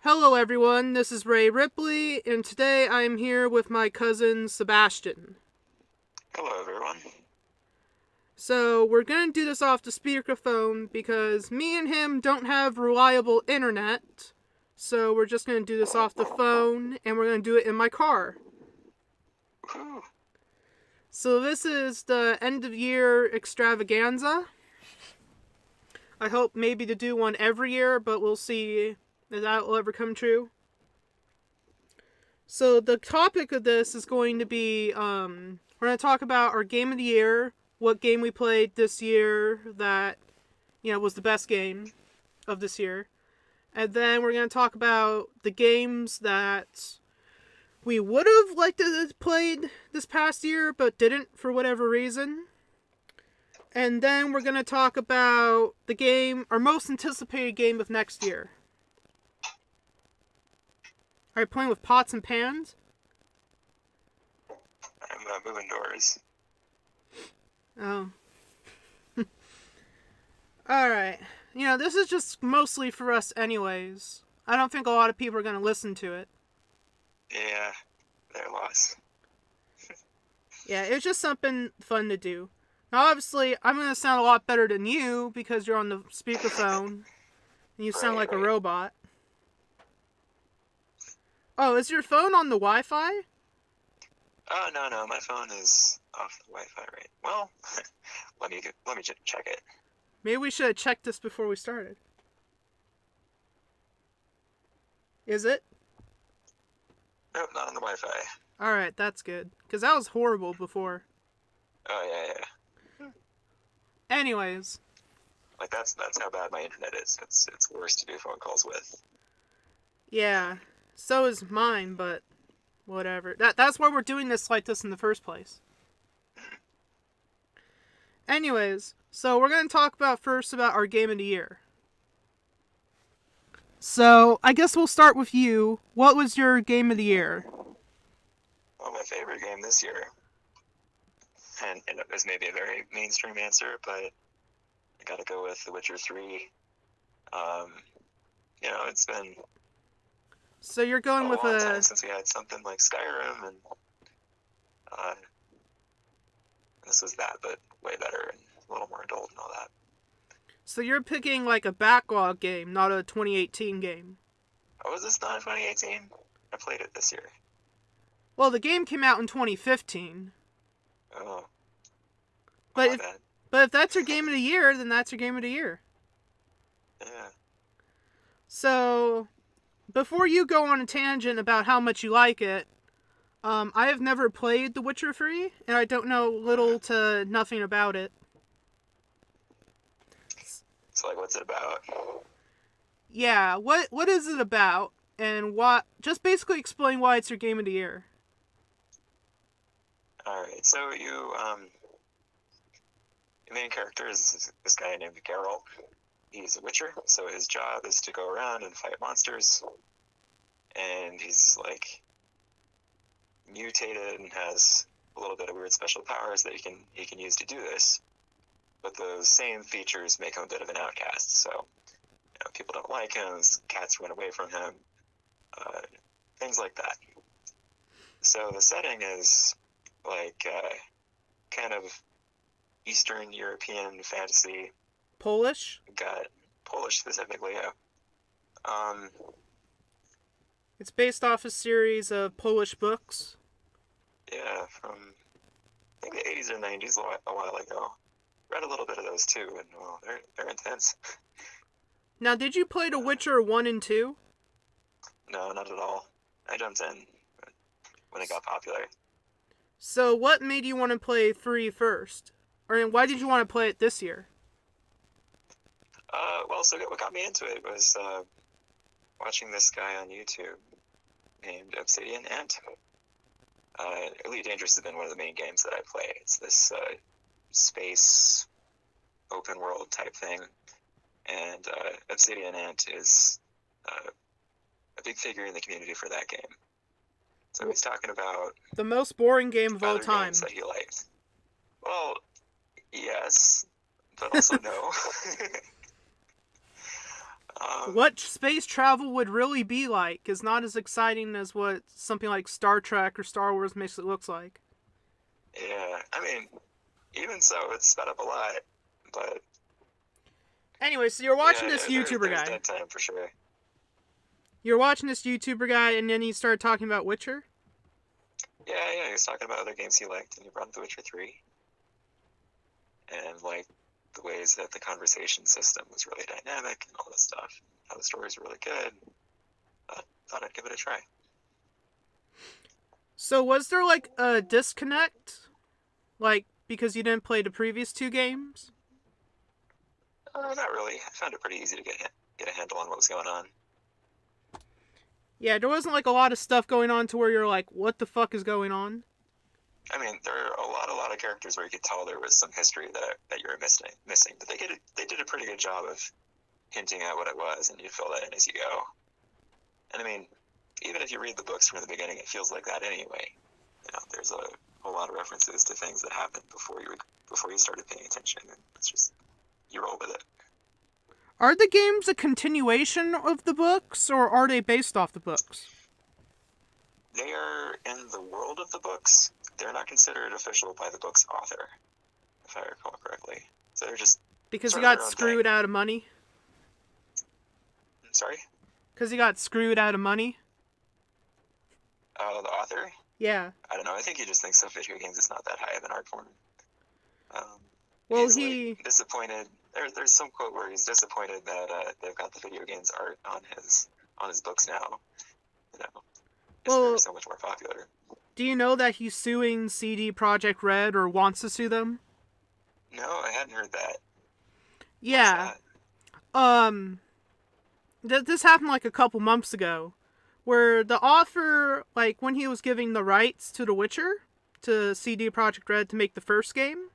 Hello everyone, this is Ripley, and today I am here with my cousin Sebastian. Hello, everyone. So we're going to do this off the speakerphone because me and him don't have reliable internet. So we're just going to do this off the phone, and we're going to do it in my car. Woohoo. So this is the end of year extravaganza. I hope maybe to do one every year, but we'll see if that will ever come true. So the topic of this is going to be, we're going to talk about our game of the year, what game we played this year that, was the best game of this year. And then we're going to talk about the games that we would have liked to have played this past year, but didn't for whatever reason. And then we're going to talk about the game, our most anticipated game of next year. Are you playing with pots and pans? I'm moving doors. Oh. Alright. This is just mostly for us anyways. I don't think a lot of people are going to listen to it. Yeah, they're lost. Yeah, it's just something fun to do. Now, obviously, I'm going to sound a lot better than you because you're on the speakerphone and you sound like a robot. Oh, is your phone on the Wi-Fi? Oh, no, my phone is off the Wi-Fi, right? Well, let me check it. Maybe we should have checked this before we started. Is it? Nope, not on the Wi-Fi. Alright, that's good. Because that was horrible before. Oh, yeah. Anyways. Like, that's how bad my internet is. It's worse to do phone calls with. Yeah, so is mine, but whatever. That's why we're doing this like this in the first place. Anyways, so we're going to talk first about our game of the year. So, I guess we'll start with you. What was your game of the year? Well, my favorite game this year, and it was maybe a very mainstream answer, but I gotta go with The Witcher 3. It's been so you're going with a long time since we had something like Skyrim, and this was that, but way better and a little more adult and all that. So you're picking like a backlog game, not a 2018 game. Oh, is this not 2018? I played it this year. Well, the game came out in 2015. Oh. But if that's your game of the year, then that's your game of the year. Yeah. So, before you go on a tangent about how much you like it, I have never played The Witcher 3, and I don't know little to nothing about it. So, what's it about? Yeah, what is it about, and what? Just basically explain why it's your game of the year. Alright, so your main character is this guy named Geralt. He's a witcher, so his job is to go around and fight monsters, and he's, mutated and has a little bit of weird special powers that he can use to do this. But those same features make him a bit of an outcast. So, people don't like him. Cats run away from him. Things like that. So the setting is kind of Eastern European fantasy. Polish? Got Polish specifically, yeah. It's based off a series of Polish books. Yeah, from I think the 80s or 90s a while ago. Read a little bit of those too, and well, they're intense. Now, did you play The Witcher 1 and 2? No, not at all. I jumped in when it got popular. So, what made you want to play 3 first? Or why did you want to play it this year? So what got me into it was watching this guy on YouTube named Obsidian Ant. Elite Dangerous has been one of the main games that I play. It's this space open world type thing, and Obsidian Ant is a big figure in the community for that game. So he's talking about the most boring game of all time games that he liked. Well, yes, but also no. what space travel would really be like is not as exciting as what something like Star Trek or Star Wars makes it look like. Yeah, I mean, even so, it's sped up a lot. But anyway, so you're watching yeah, this YouTuber there's guy. dead time for sure. You're watching this YouTuber guy, and then he started talking about Witcher. Yeah, he was talking about other games he liked, and he brought up The Witcher 3. And, like, the ways that the conversation system was really dynamic and all this stuff. How the stories were really good. I thought I'd give it a try. So was there, like, a disconnect? Like, because you didn't play the previous two games? Not really. I found it pretty easy to get a handle on what was going on. Yeah, there wasn't, like, a lot of stuff going on to where you're like, what the fuck is going on? I mean, there are a lot of characters where you could tell there was some history that you were missing. But they did a pretty good job of hinting at what it was, and you fill that in as you go. And I mean, even if you read the books from the beginning, it feels like that anyway. You know, there's a whole lot of references to things that happened before you started paying attention, and it's just you roll with it. Are the games a continuation of the books, or are they based off the books? They are in the world of the books. They're not considered official by the book's author, if I recall correctly. So they're just because he sort of got their own screwed thing. out of money. I'm sorry? Because he got screwed out of money. The author? Yeah. I don't know. I think he just thinks of video games as not that high of an art form. Well, he's he like, disappointed. There's some quote where he's disappointed that they've got the video games art on his books now. You know, Well, they're so much more popular. do you know that he's suing CD Projekt Red or wants to sue them? No, I hadn't heard that. Yeah. This happened like a couple months ago, where the author, like when he was giving the rights to The Witcher to CD Projekt Red to make the first game,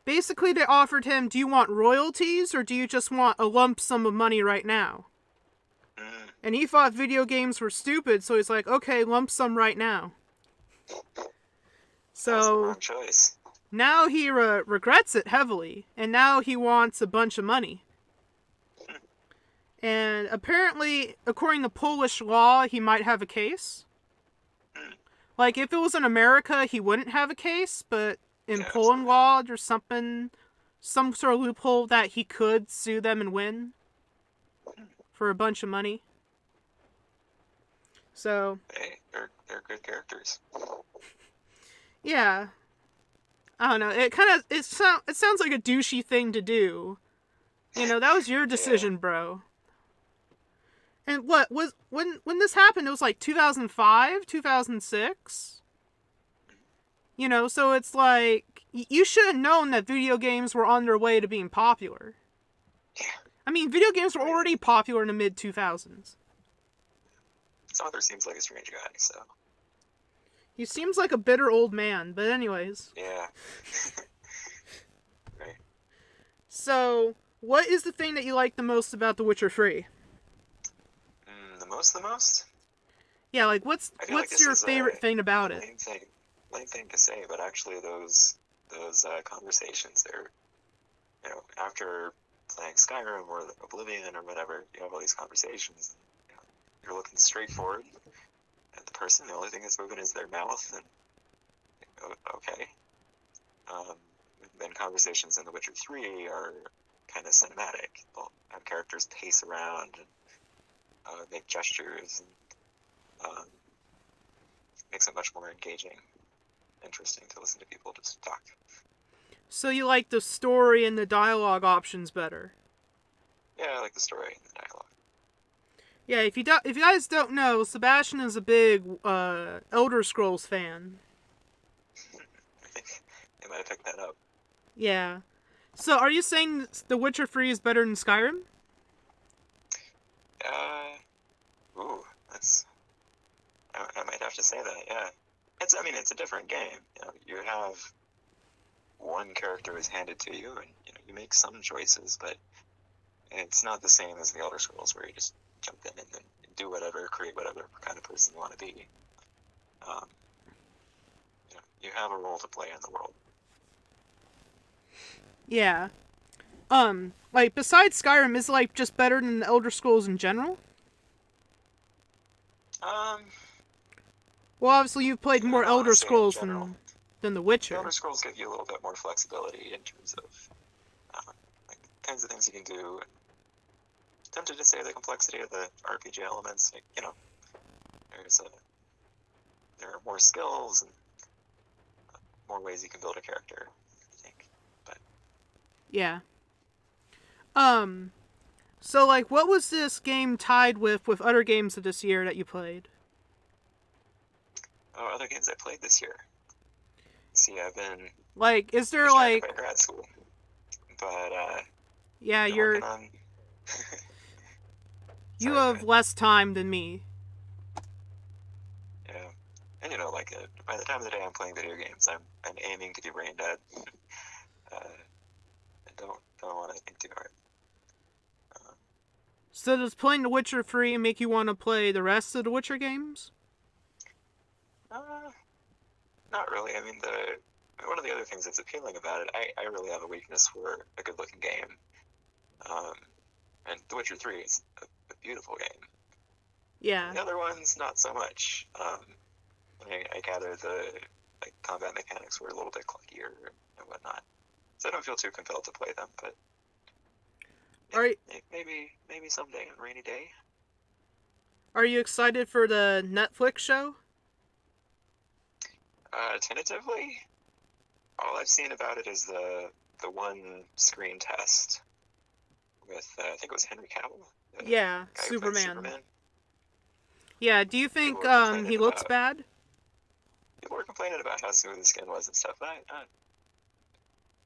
basically they offered him, do you want royalties or do you just want a lump sum of money right now? And he thought video games were stupid, so he's like, okay, lump sum right now. So that was the wrong choice. Now he regrets it heavily, and now he wants a bunch of money. And apparently, according to Polish law, he might have a case. Like, if it was in America, he wouldn't have a case, but in Poland law, there's some sort of loophole that he could sue them and win for a bunch of money. So, Hey, they're good characters. Yeah. I don't know. It sounds like a douchey thing to do. You know, that was your decision, bro. And what was when this happened? It was like 2005, 2006. You know, so it's like you should have known that video games were on their way to being popular. Yeah. I mean, video games were already popular in the mid 2000s. This author seems like a strange guy, so. He seems like a bitter old man, but anyways. Yeah. Right. So, what is the thing that you like the most about The Witcher 3? The most? Yeah, like what's your favorite thing about it? Lame thing to say, but actually those conversations, they're, you know, after playing Skyrim or Oblivion or whatever, you have all these conversations. You know, you're looking straight forward at the person. The only thing that's moving is their mouth, and okay. Then conversations in The Witcher 3 are kind of cinematic. They'll have characters pace around and make gestures, and makes it much more engaging, interesting to listen to people just talk. So you like the story and the dialogue options better? Yeah, I like the story and the dialogue. Yeah, if you guys don't know, Sebastian is a big Elder Scrolls fan. I think they might have picked that up. Yeah. So are you saying The Witcher 3 is better than Skyrim? That's. I might have to say that. Yeah, it's a different game. You know, you have one character is handed to you, and you know you make some choices, but it's not the same as the Elder Scrolls, where you just jump in and then do whatever, create whatever kind of person you want to be. You know, you have a role to play in the world. Yeah. Like, besides Skyrim, is it, like, just better than the Elder Scrolls in general? Um, Well, obviously you've played I more don't want to Elder say in Scrolls general. than The The Witcher. Elder Scrolls give you a little bit more flexibility in terms of like kinds of things you can do. And tempted to say the complexity of the RPG elements. Like, there's there are more skills and more ways you can build a character, I think. But Yeah. So, like, what was this game tied with other games of this year that you played? other games I played this year. See, I've been Like, is there, distracted like... by grad school, but Yeah, been working on. you Sorry, go have ahead. less time than me. Yeah, and like by the time of the day I'm playing video games, I'm aiming to be brain dead. I don't want to think too hard. So does playing The Witcher 3 make you want to play the rest of the Witcher games? Not really. I mean, one of the other things that's appealing about it, I really have a weakness for a good-looking game, and The Witcher 3 is a beautiful game. Yeah. The other ones, not so much. I gather the combat mechanics were a little bit clunkier and whatnot, so I don't feel too compelled to play them. But maybe someday on a rainy day. Are you excited for the Netflix show? Tentatively, all I've seen about it is the one screen test with I think it was Henry Cavill. Yeah, Superman. Yeah, do you think he looks bad? People were complaining about how smooth the skin was and stuff, but I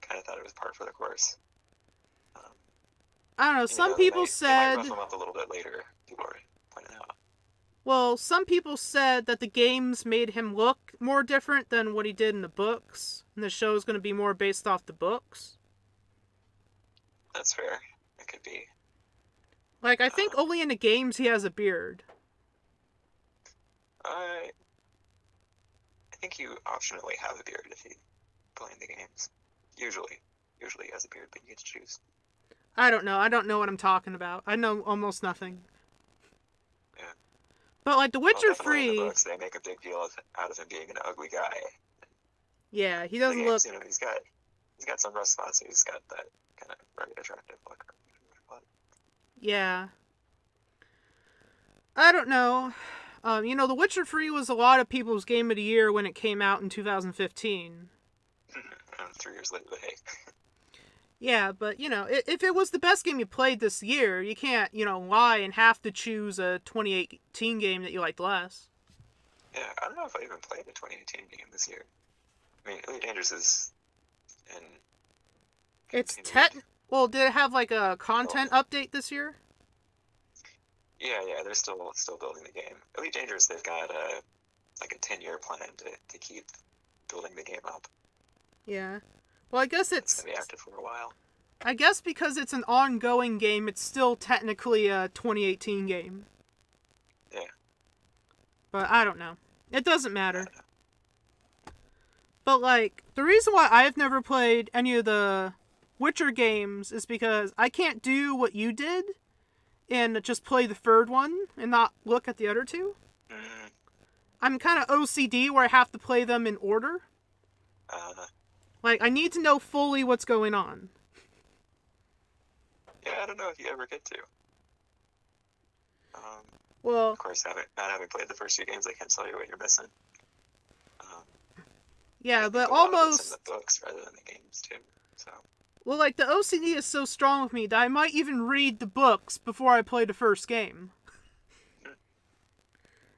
kind of thought it was par for the course. I don't know, some people said... They might rough him up a little bit later, people are pointing out. Well, some people said that the games made him look more different than what he did in the books, and the show's going to be more based off the books. That's fair. It could be. Like, I think only in the games he has a beard. I think you optionally have a beard if you play in the games. Usually he has a beard, but you get to choose. I don't know. I don't know what I'm talking about. I know almost nothing. Yeah. But, like, The Witcher 3... In the books, they make a big deal out of him being an ugly guy. Yeah, he doesn't games, look... He's got some rough spots, so he's got that kind of rugged, attractive look. Yeah. I don't know. The Witcher 3 was a lot of people's game of the year when it came out in 2015. 3 years later, but hey. Yeah, but, if it was the best game you played this year, you can't, lie and have to choose a 2018 game that you liked less. Yeah, I don't know if I even played a 2018 game this year. I mean, Elite Dangerous is in... It's Well, did it have, like, a content update this year? Yeah, they're still building the game. Elite Dangerous, they've got a 10-year plan to keep building the game up. Yeah. Well, I guess it's going to be active for a while. I guess because it's an ongoing game, it's still technically a 2018 game. Yeah. But I don't know. It doesn't matter. But, like, the reason why I've never played any of the Witcher games is because I can't do what you did and just play the third one and not look at the other two. Mm. I'm kind of OCD where I have to play them in order. Like, I need to know fully what's going on. Yeah, I don't know if you ever get to. Well, of course, not having played the first few games, I can't tell you what you're missing. Yeah, but almost... in the books rather than the games, too. So. Well, like, the OCD is so strong with me that I might even read the books before I play the first game.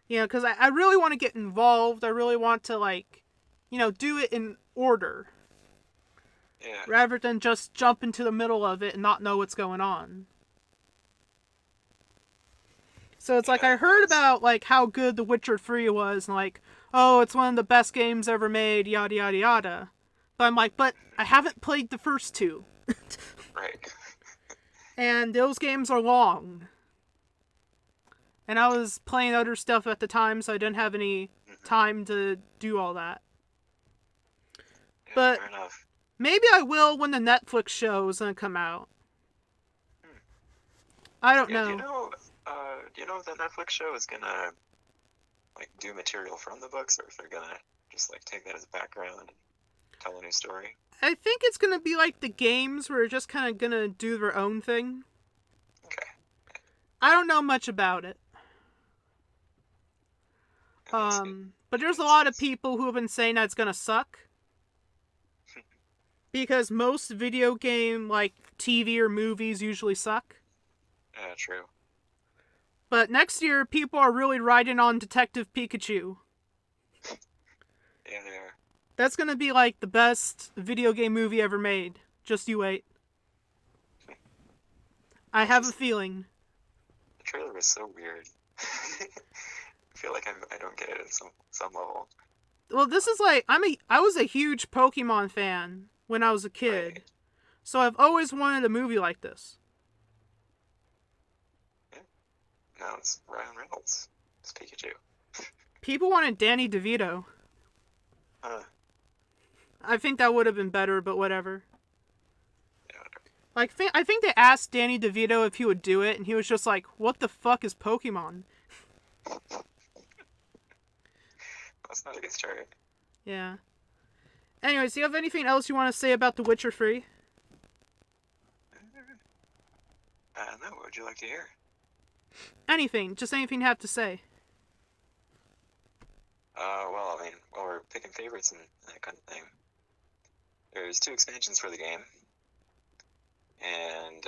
Because I really want to get involved. I really want to, like, do it in order. Yeah. Rather than just jump into the middle of it and not know what's going on. So it's like, I heard about, like, how good The Witcher 3 was, and like, oh, it's one of the best games ever made, yada yada yada. But I'm like, but I haven't played the first two. Right. And those games are long. And I was playing other stuff at the time, so I didn't have any time to do all that. Yeah, but fair enough. Maybe I will when the Netflix show is gonna come out. I don't Yeah, know. do you know if that Netflix show is gonna like do material from the books, or if they're gonna just like take that as a background and tell a new story? I think it's gonna be like the games where they're just kind of gonna do their own thing. Okay, I don't know much about it. yeah, that's good. But That there's a makes lot of sense. people who have been saying that it's gonna suck because most video game like TV or movies usually suck. Yeah, true. But next year, people are really riding on Detective Pikachu. Yeah, they are. That's gonna be like the best video game movie ever made. Just you wait. I have a Just feeling. the trailer was so weird. I feel like I don't get it at some level. Well, this is like I was a huge Pokemon fan when I was a kid, Right. so I've always wanted a movie like this. Yeah. No, it's Ryan Reynolds. It's Pikachu. People wanted Danny DeVito. Huh. I think that would have been better, but whatever. Yeah, Like, I think they asked Danny DeVito if he would do it, and he was just like, "What the fuck is Pokemon?" that's not a good start. Yeah. Anyways, do you have anything else you want to say about The Witcher 3? No, what would you like to hear? Anything. Just anything you have to say. Well, I mean, while we're picking favorites and that kind of thing, there's 2 expansions for the game, and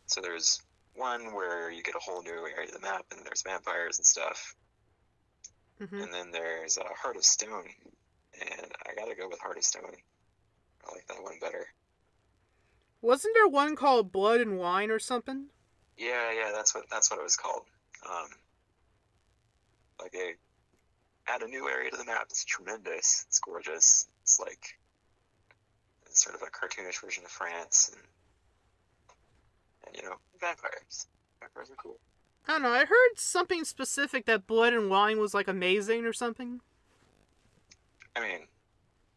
so there's one where you get a whole new area of the map, and there's vampires and stuff, and then there's Heart of Stone, and I gotta go with Heart of Stone. I like that one better. Wasn't there one called Blood and Wine or something? Yeah, that's what it was called. Like they add a new area to the map. It's tremendous. It's gorgeous. It's like it's sort of a cartoonish version of France, and vampires. Vampires are cool. I don't know. I heard something specific that Blood and Wine was like amazing or something. I mean,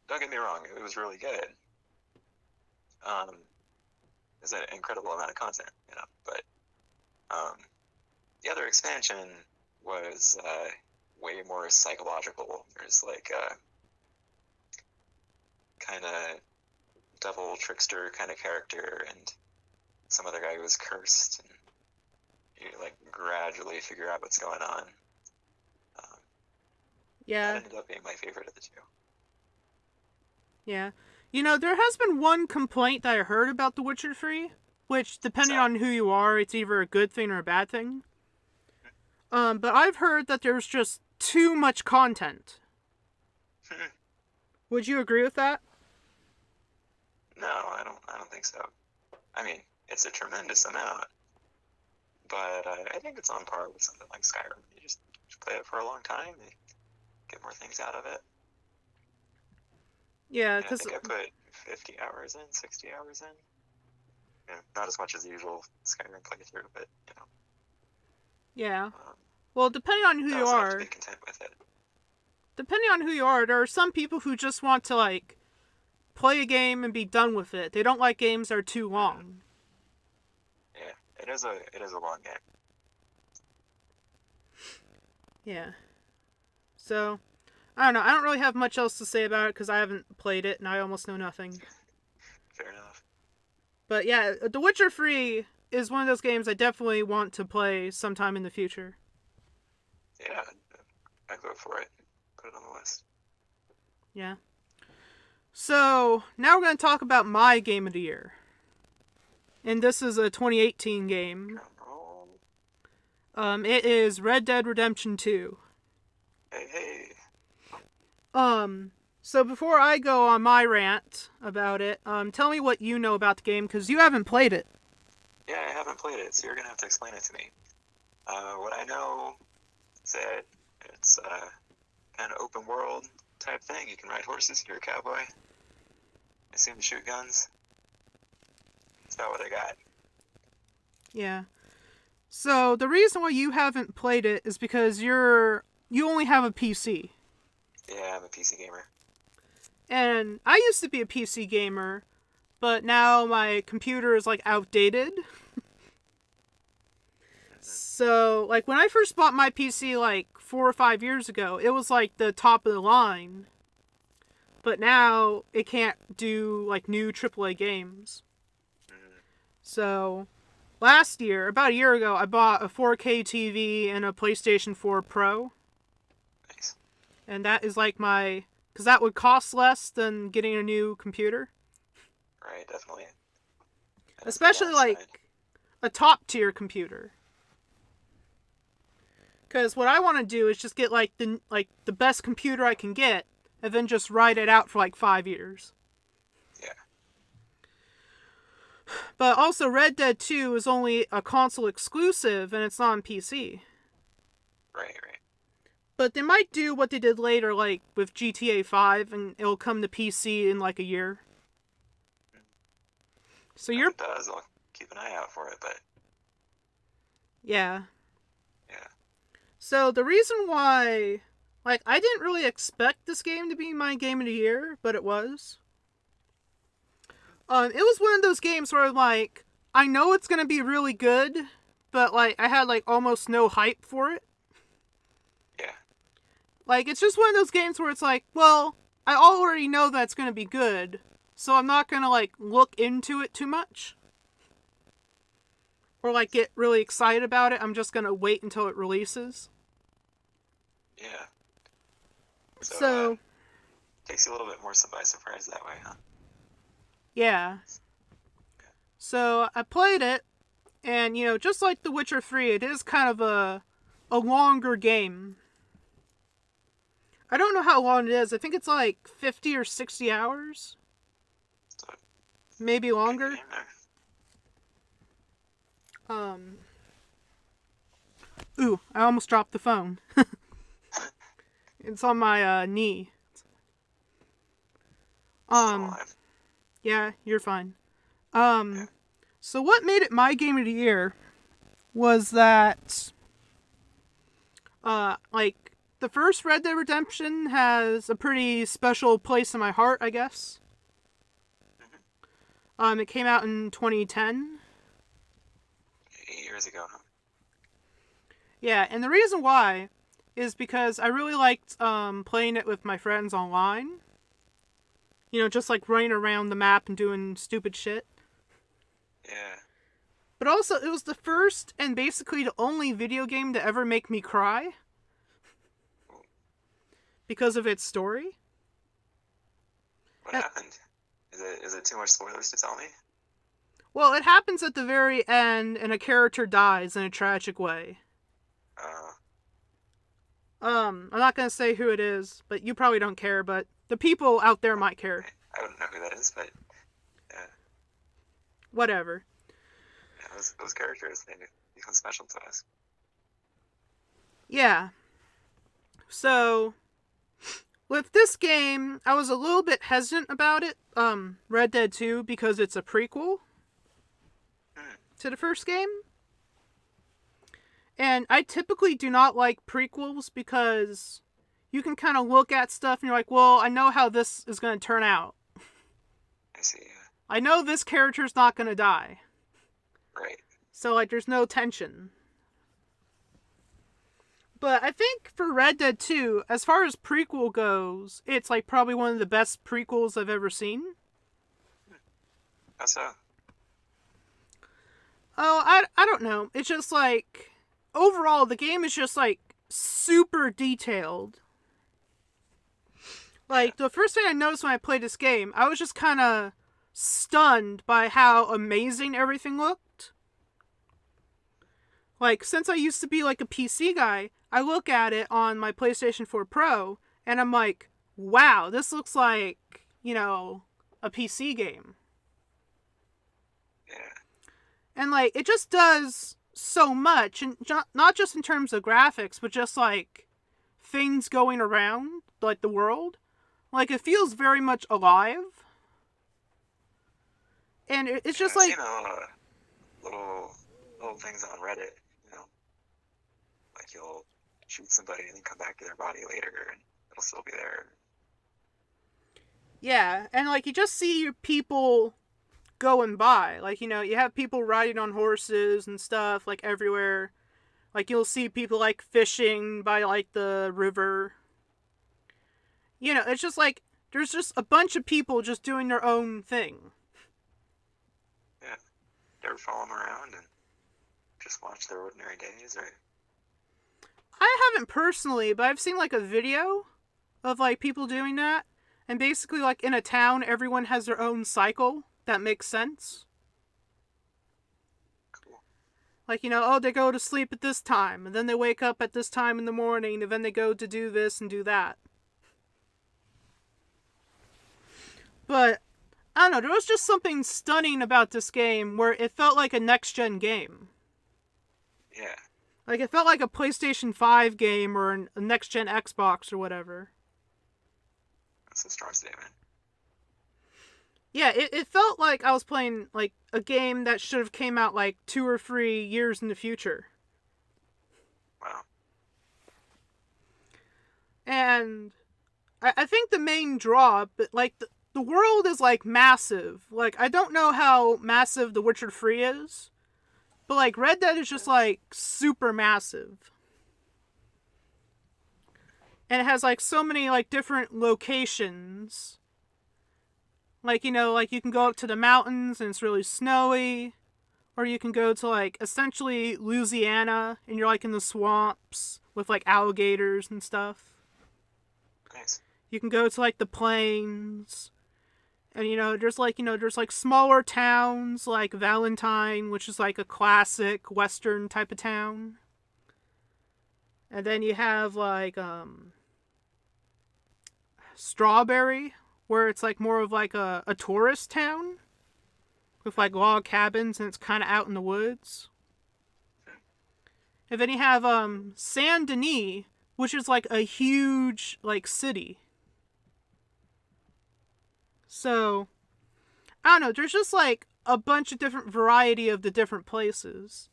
don't get me wrong. It was really good. It's an incredible amount of content, But the other expansion was way more psychological. There's like a kind of devil trickster kind of character, and some other guy who was cursed, and you like gradually figure out what's going on. Yeah. That ended up being my favorite of the 2. Yeah. There has been one complaint that I heard about The Witcher 3, which, depending on who you are, it's either a good thing or a bad thing. But I've heard that there's just too much content. Would you agree with that? No, I don't think so. I mean, it's a tremendous amount, but I think it's on par with something like Skyrim. You just play it for a long time and get more things out of it. Yeah, I because think I put 50 hours in, 60 hours in. Not as much as the usual Skyrim playthrough, but yeah. Well, depending on who you enough to are, be content with it. there are some people who just want to like play a game and be done with it. They don't like games that are too long. Yeah, it is a long game. Yeah. So, I don't know. I don't really have much else to say about it because I haven't played it and I almost know nothing. Fair enough. But yeah, The Witcher 3 is one of those games I definitely want to play sometime in the future. Yeah, I vote for it. Put it on the list. Yeah. So, now we're going to talk about my game of the year. And this is a 2018 game. It is Red Dead Redemption 2. Hey. So before I go on my rant about it, tell me what you know about the game, because you haven't played it. Yeah, I haven't played it, so you're going to have to explain it to me. What I know is that it's kind of open world type thing. You can ride horses, you're a cowboy. I assume you shoot guns. That's about what I got. Yeah. So the reason why you haven't played it is because you only have a PC. Yeah, I'm a PC gamer. And I used to be a PC gamer, but now my computer is, like, outdated. So, like, when I first bought my PC, like, 4 or 5 years ago, it was, like, the top of the line. But now, it can't do, like, new AAA games. So, last year, about a year ago, I bought a 4K TV and a PlayStation 4 Pro. Nice. And that is, like, my... Because that would cost less than getting a new computer. Right, definitely. Especially, like, a top-tier computer. Because what I want to do is just get, like, the best computer I can get, and then just ride it out for, like, 5 years. Yeah. But also, Red Dead 2 is only a console exclusive, and it's not on PC. Right. But they might do what they did later, like, with GTA 5, and it'll come to PC in, like, a year. So If it does, I'll keep an eye out for it, but... Yeah. Yeah. So the reason why... Like, I didn't really expect this game to be my game of the year, but it was. It was one of those games where, like, I know it's gonna be really good, but, like, I had, like, almost no hype for it. Yeah. Like, it's just one of those games where it's like, well, I already know that's gonna be good, so I'm not gonna, like, look into it too much. Or, like, get really excited about it. I'm just gonna wait until it releases. Yeah. So takes you a little bit more by surprise that way, huh? Yeah. So I played it, and, you know, just like The Witcher 3, it is kind of a longer game. I don't know how long it is. I think it's like 50 or 60 hours. So, maybe longer. Yeah. Ooh, I almost dropped the phone. It's on my knee. Yeah, you're fine. Yeah. So what made it my game of the year was that, like, the first Red Dead Redemption has a pretty special place in my heart, I guess. It came out in 2010. 8 years ago, huh? Yeah, and the reason why is because I really liked playing it with my friends online. You know, just like running around the map and doing stupid shit. Yeah. But also, it was the first and basically the only video game to ever make me cry. Because of its story. What happened? Is it too much spoilers to tell me? Well, it happens at the very end, and a character dies in a tragic way. I'm not gonna say who it is, but you probably don't care, but the people out there might care. I wouldn't know who that is, but yeah. Whatever. Yeah, those characters, they become special to us. Yeah. So, with this game, I was a little bit hesitant about it, Red Dead 2, because it's a prequel to the first game. And I typically do not like prequels because you can kind of look at stuff and you're like, well, I know how this is going to turn out. I see, yeah. I know this character's not going to die. Right. So, like, there's no tension. But I think for Red Dead 2, as far as prequel goes, it's, like, probably one of the best prequels I've ever seen. How so? Oh, I don't know. It's just, like, overall, the game is just, like, super detailed. Like, the first thing I noticed when I played this game, I was just kind of stunned by how amazing everything looked. Like, since I used to be, like, a PC guy, I look at it on my PlayStation 4 Pro, and I'm like, wow, this looks like, you know, a PC game. Yeah. And, like, it just does so much, and not just in terms of graphics, but just, like, things going around, like, the world. Like, it feels very much alive. And it's just, like... I've seen little things on Reddit, you know. Like, you'll shoot somebody and then come back to their body later, and it'll still be there. Yeah, and like you just see people going by. Like, you have people riding on horses and stuff like everywhere. Like you'll see people like fishing by like the river. It's just like there's just a bunch of people just doing their own thing. Yeah. You ever follow them around and just watch their ordinary days, or? I haven't personally, but I've seen like a video of like people doing that. And basically like in a town everyone has their own cycle that makes sense. Cool. Like, oh, they go to sleep at this time, and then they wake up at this time in the morning, and then they go to do this and do that. But, I don't know, there was just something stunning about this game where it felt like a next-gen game. Yeah. Like, it felt like a PlayStation 5 game or a next-gen Xbox or whatever. That's a strong statement. Yeah, it felt like I was playing, like, a game that should have came out, like, 2 or 3 years in the future. Wow. And I think the main draw, but, like, the world is, like, massive. Like, I don't know how massive The Witcher 3 is, but, like, Red Dead is just, like, super massive. And it has, like, so many, like, different locations. Like, like, you can go up to the mountains and it's really snowy. Or you can go to, like, essentially Louisiana and you're, like, in the swamps with, like, alligators and stuff. Nice. You can go to, like, the plains. And, there's, like, smaller towns, like Valentine, which is, like, a classic Western type of town. And then you have, like, Strawberry, where it's, like, more of, like, a tourist town. With, like, log cabins, and it's kind of out in the woods. And then you have, Saint Denis, which is, like, a huge, like, city. So, I don't know, there's just, like, a bunch of different variety of the different places.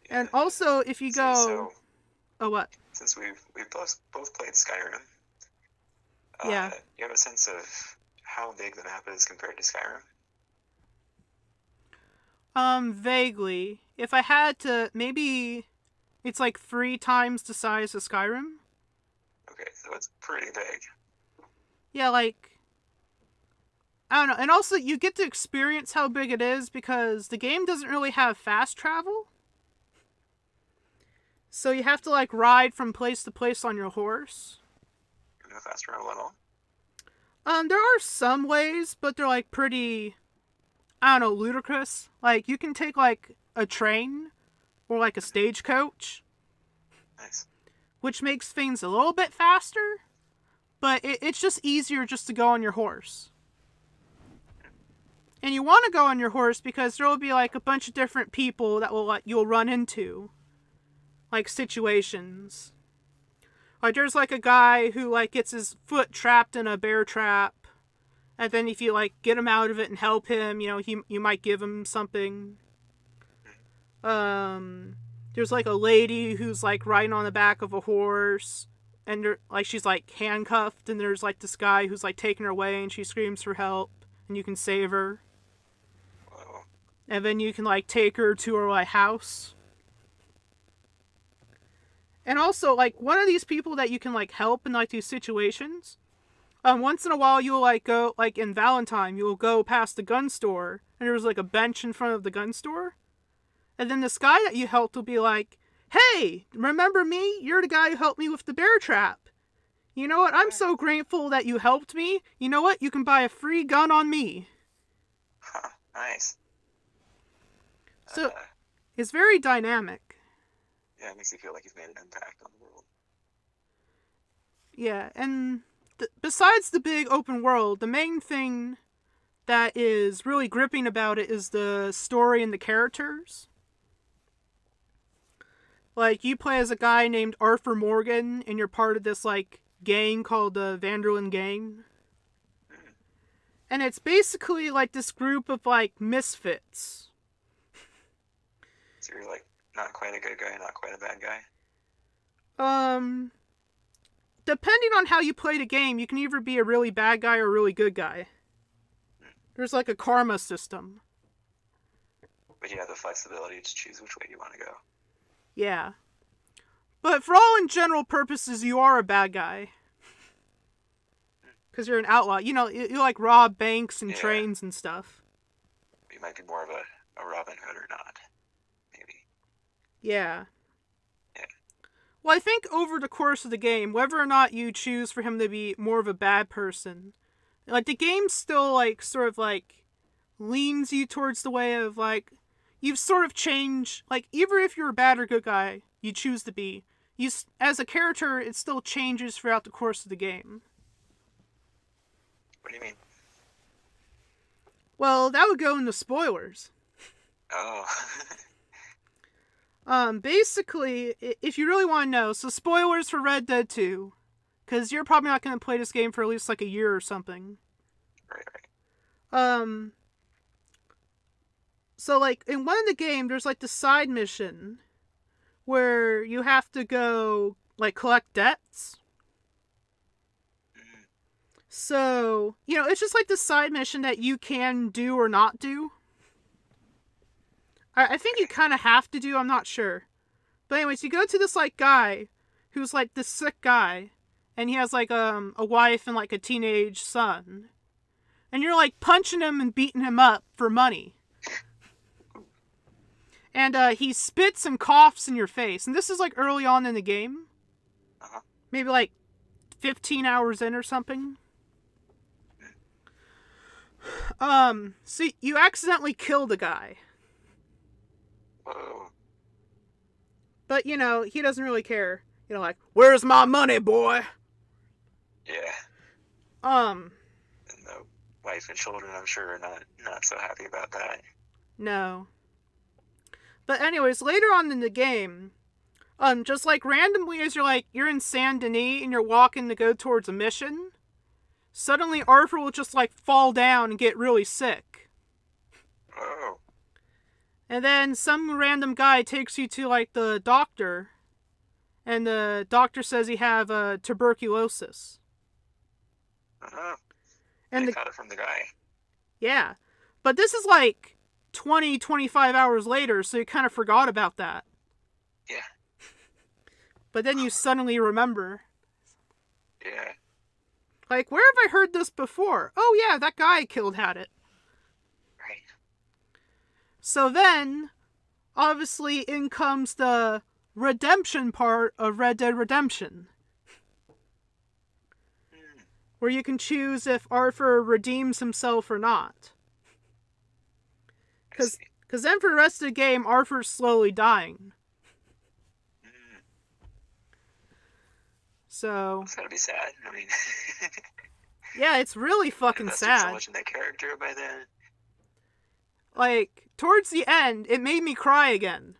Yeah. And also, if you go... So, oh, what? Since we've both played Skyrim, Yeah. You have a sense of how big the map is compared to Skyrim? Vaguely. If I had to, maybe it's like 3 times the size of Skyrim. Okay, so it's pretty big. Yeah, like, I don't know. And also, you get to experience how big it is because the game doesn't really have fast travel. So you have to, like, ride from place to place on your horse. No fast travel at all? There are some ways, but they're, like, pretty, I don't know, ludicrous. Like, you can take, like, a train or, like, a stagecoach. Nice. Which makes things a little bit faster, but it's just easier just to go on your horse. And you want to go on your horse because there will be, like, a bunch of different people that you'll run into. Like, situations. Like, there's, like, a guy who, like, gets his foot trapped in a bear trap. And then if you, like, get him out of it and help him, you might give him something. There's, like, a lady who's, like, riding on the back of a horse. And, like, she's, like, handcuffed. And there's, like, this guy who's, like, taking her away. And she screams for help. And you can save her. Whoa. And then you can, like, take her to her, like, house. And also, like, one of these people that you can, like, help in, like, these situations, once in a while you'll, like, go, like, in Valentine, you'll go past the gun store, and there's, like, a bench in front of the gun store, and then this guy that you helped will be like, hey, remember me? You're the guy who helped me with the bear trap. You know what? I'm so grateful that you helped me. You know what? You can buy a free gun on me. Huh, nice. So, it's very dynamic. Yeah, it makes you feel like you've made an impact on the world. Yeah, and besides the big open world, the main thing that is really gripping about it is the story and the characters. Like, you play as a guy named Arthur Morgan, and you're part of this, like, gang called the Vanderlyn Gang. And it's basically, like, this group of, like, misfits. So you're, like, not quite a good guy, not quite a bad guy? depending on how you play the game, you can either be a really bad guy or a really good guy. There's like a karma system. But you have the flexibility to choose which way you want to go. Yeah. But for all in general purposes, you are a bad guy. Because you're an outlaw. You know, you like rob banks and trains and stuff. You might be more of a Robin Hood or not. Maybe. Yeah. Yeah. Well, I think over the course of the game, whether or not you choose for him to be more of a bad person, like, the game still, like, sort of, like, leans you towards the way of, like, you've sort of changed, like, either if you're a bad or good guy, you choose to be, as a character, it still changes throughout the course of the game. What do you mean? Well, that would go into spoilers. Oh. Basically, if you really want to know, so spoilers for Red Dead 2, because you're probably not going to play this game for at least, like, a year or something. Right. So, like, in one of the game, there's, like, the side mission where you have to go, like, collect debts. So, you know, it's just like the side mission that you can do or not do. I think you kind of have to do, I'm not sure. But anyways, you go to this, like, guy who's, like, this sick guy, and he has, like, a wife and, like, a teenage son. And you're, like, punching him and beating him up for money. And he spits and coughs in your face. And this is, like, early on in the game. Uh-huh. Maybe, like, 15 hours in or something. So you accidentally kill the guy. Whoa. But, you know, he doesn't really care. You know, like, where's my money, boy? Yeah. And the wife and children, I'm sure, are not so happy about that. No. But anyways, later on in the game, just like randomly as you're in Saint Denis and you're walking to go towards a mission, suddenly Arthur will just, like, fall down and get really sick. Oh. And then some random guy takes you to, like, the doctor, and the doctor says he have tuberculosis. Uh-huh. And they got it from the guy. Yeah. But this is, like, 25 hours later, so you kind of forgot about that. Yeah. But then you suddenly remember. Yeah. Like, where have I heard this before? Oh, yeah, that guy I killed had it. Right. So then, obviously, in comes the redemption part of Red Dead Redemption. Where you can choose if Arthur redeems himself or not. Because then for the rest of the game, Arthur's slowly dying. So... It's gotta be sad. I mean... yeah, it's really fucking sad. So much in that character by then. Like, towards the end, it made me cry again.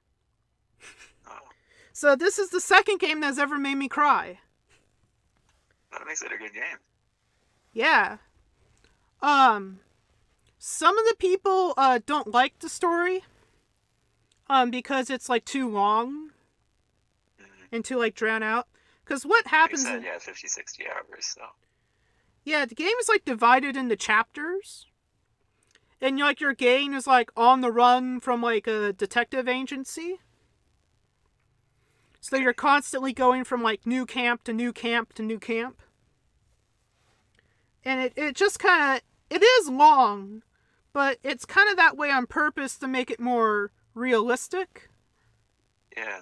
Oh. So this is the second game that's ever made me cry. That makes it a good game. Yeah. Some of the people don't like the story. Because it's, like, too long. And too, like, drawn out. Because what happens... Like I said, 50, 60 hours, so... Yeah, the game is, like, divided into chapters. And, like, your gang is, like, on the run from, like, a detective agency. So you're constantly going from, like, new camp to new camp to new camp. And it just kind of... It is long, but it's kind of that way on purpose to make it more realistic. Yeah.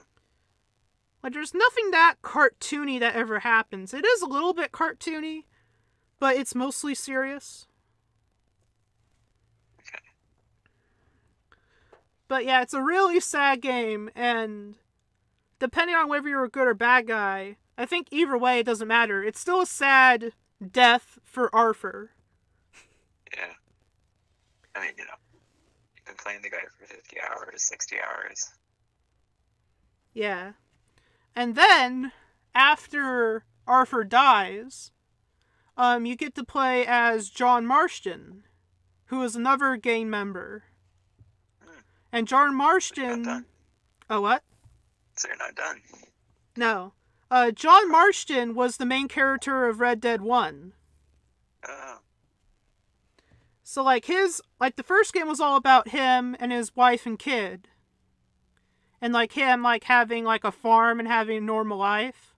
Like, there's nothing that cartoony that ever happens. It is a little bit cartoony, but it's mostly serious. Okay. But yeah, it's a really sad game, and depending on whether you're a good or bad guy, I think either way it doesn't matter. It's still a sad death for Arthur. Yeah. I mean, you know, you've been playing the guy for 50 hours, 60 hours. Yeah. And then, after Arthur dies, you get to play as John Marston, who is another gang member. And John Marston... You're not done. Oh, what? So you're not done. No. John Marston was the main character of Red Dead 1. Oh. So, like, the first game was all about him and his wife and kid. And, like, him, like, having, like, a farm and having a normal life.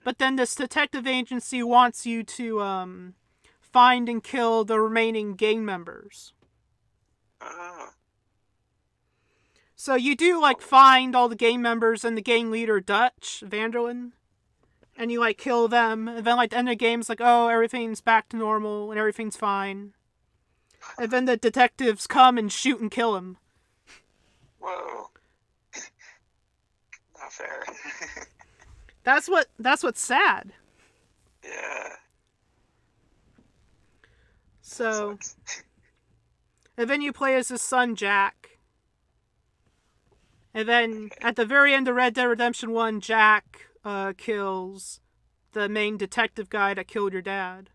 But then this detective agency wants you to, find and kill the remaining gang members. Oh. So you do, like, find all the gang members and the gang leader, Dutch Vanderlyn. And you, like, kill them. And then, like, the end of the game, it's like, oh, everything's back to normal and everything's fine. And then the detectives come and shoot and kill him. Whoa. Not fair. That's what's sad. Yeah. So, and then you play as his son, Jack. And then, at the very end of Red Dead Redemption 1, Jack kills the main detective guy that killed your dad.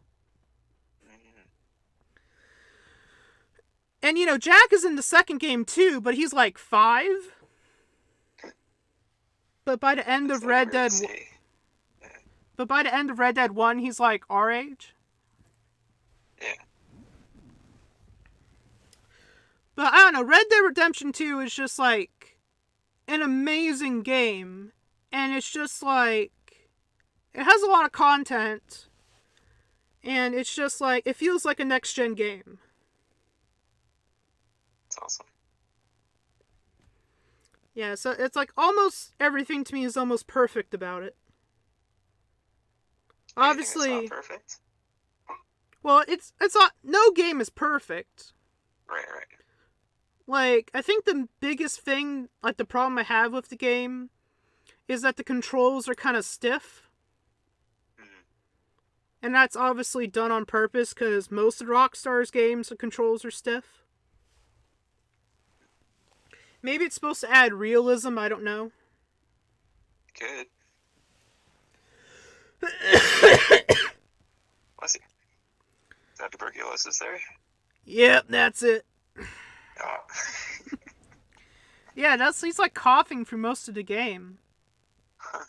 And, you know, Jack is in the second game, too, but he's, like, 5. But by the end of Red Dead... But by the end of Red Dead 1, he's, like, our age. Yeah. But, I don't know, Red Dead Redemption 2 is just, like, an amazing game. And it's just, like... It has a lot of content. And it's just, like... It feels like a next-gen game. It's awesome. Yeah, so it's, like, almost everything to me is almost perfect about it. Obviously... It's not perfect? Well, it's not... No game is perfect. Right. Like, I think the biggest thing, like, the problem I have with the game is that the controls are kind of stiff. Mm-hmm. And that's obviously done on purpose, because most of Rockstar's games, the controls are stiff. Maybe it's supposed to add realism, I don't know. Good. Bless you. Is that tuberculosis there? Yep, that's it. Oh. Yeah, he's like coughing through most of the game. Huh.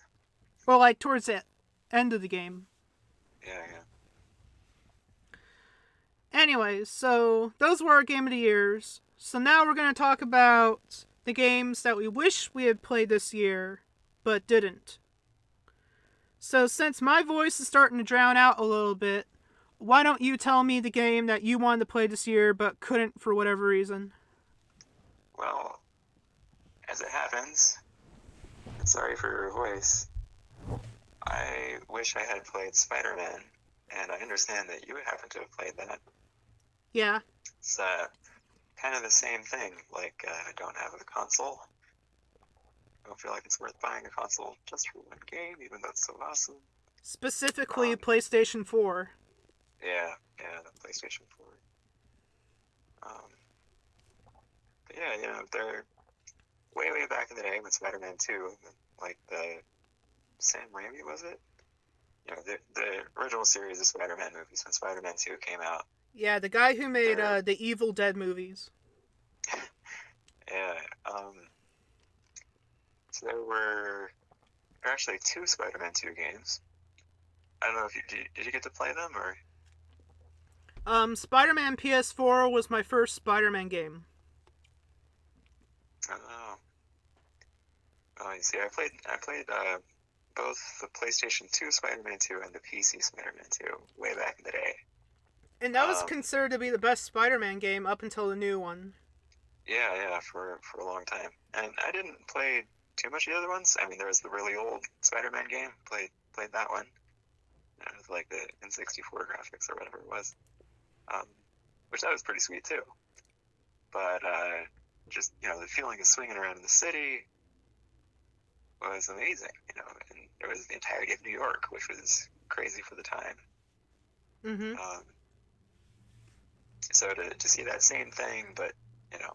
Or like towards the end of the game. Yeah. Anyways, so those were our Game of the Years. So now we're going to talk about the games that we wish we had played this year, but didn't. So since my voice is starting to drown out a little bit, why don't you tell me the game that you wanted to play this year, but couldn't for whatever reason? Well, as it happens, sorry for your voice, I wish I had played Spider-Man, and I understand that you happen to have played that. Yeah. It's kind of the same thing. Like, I don't have a console. I don't feel like it's worth buying a console just for one game, even though it's so awesome. Specifically, PlayStation 4. Yeah, the PlayStation 4. But yeah, you know, they're way back in the day when Spider-Man 2, like the Sam Raimi, was it? You know, the original series of Spider-Man movies when Spider-Man 2 came out. Yeah, the guy who made the Evil Dead movies. Yeah, so there were actually 2 Spider-Man 2 games. I don't know if did you get to play them, or? Spider-Man PS4 was my first Spider-Man game. Oh, you see, I played both the PlayStation 2 Spider-Man 2 and the PC Spider-Man 2 way back in the day. And that was considered to be the best Spider-Man game up until the new one. Yeah, for a long time. And I didn't play too much of the other ones. I mean, there was the really old Spider-Man game. Played that one. With like the N64 graphics or whatever it was. Which that was pretty sweet too. But just, you know, the feeling of swinging around in the city was amazing, you know, and there was the entirety of New York, which was crazy for the time. Mm-hmm. So to see that same thing, but, you know,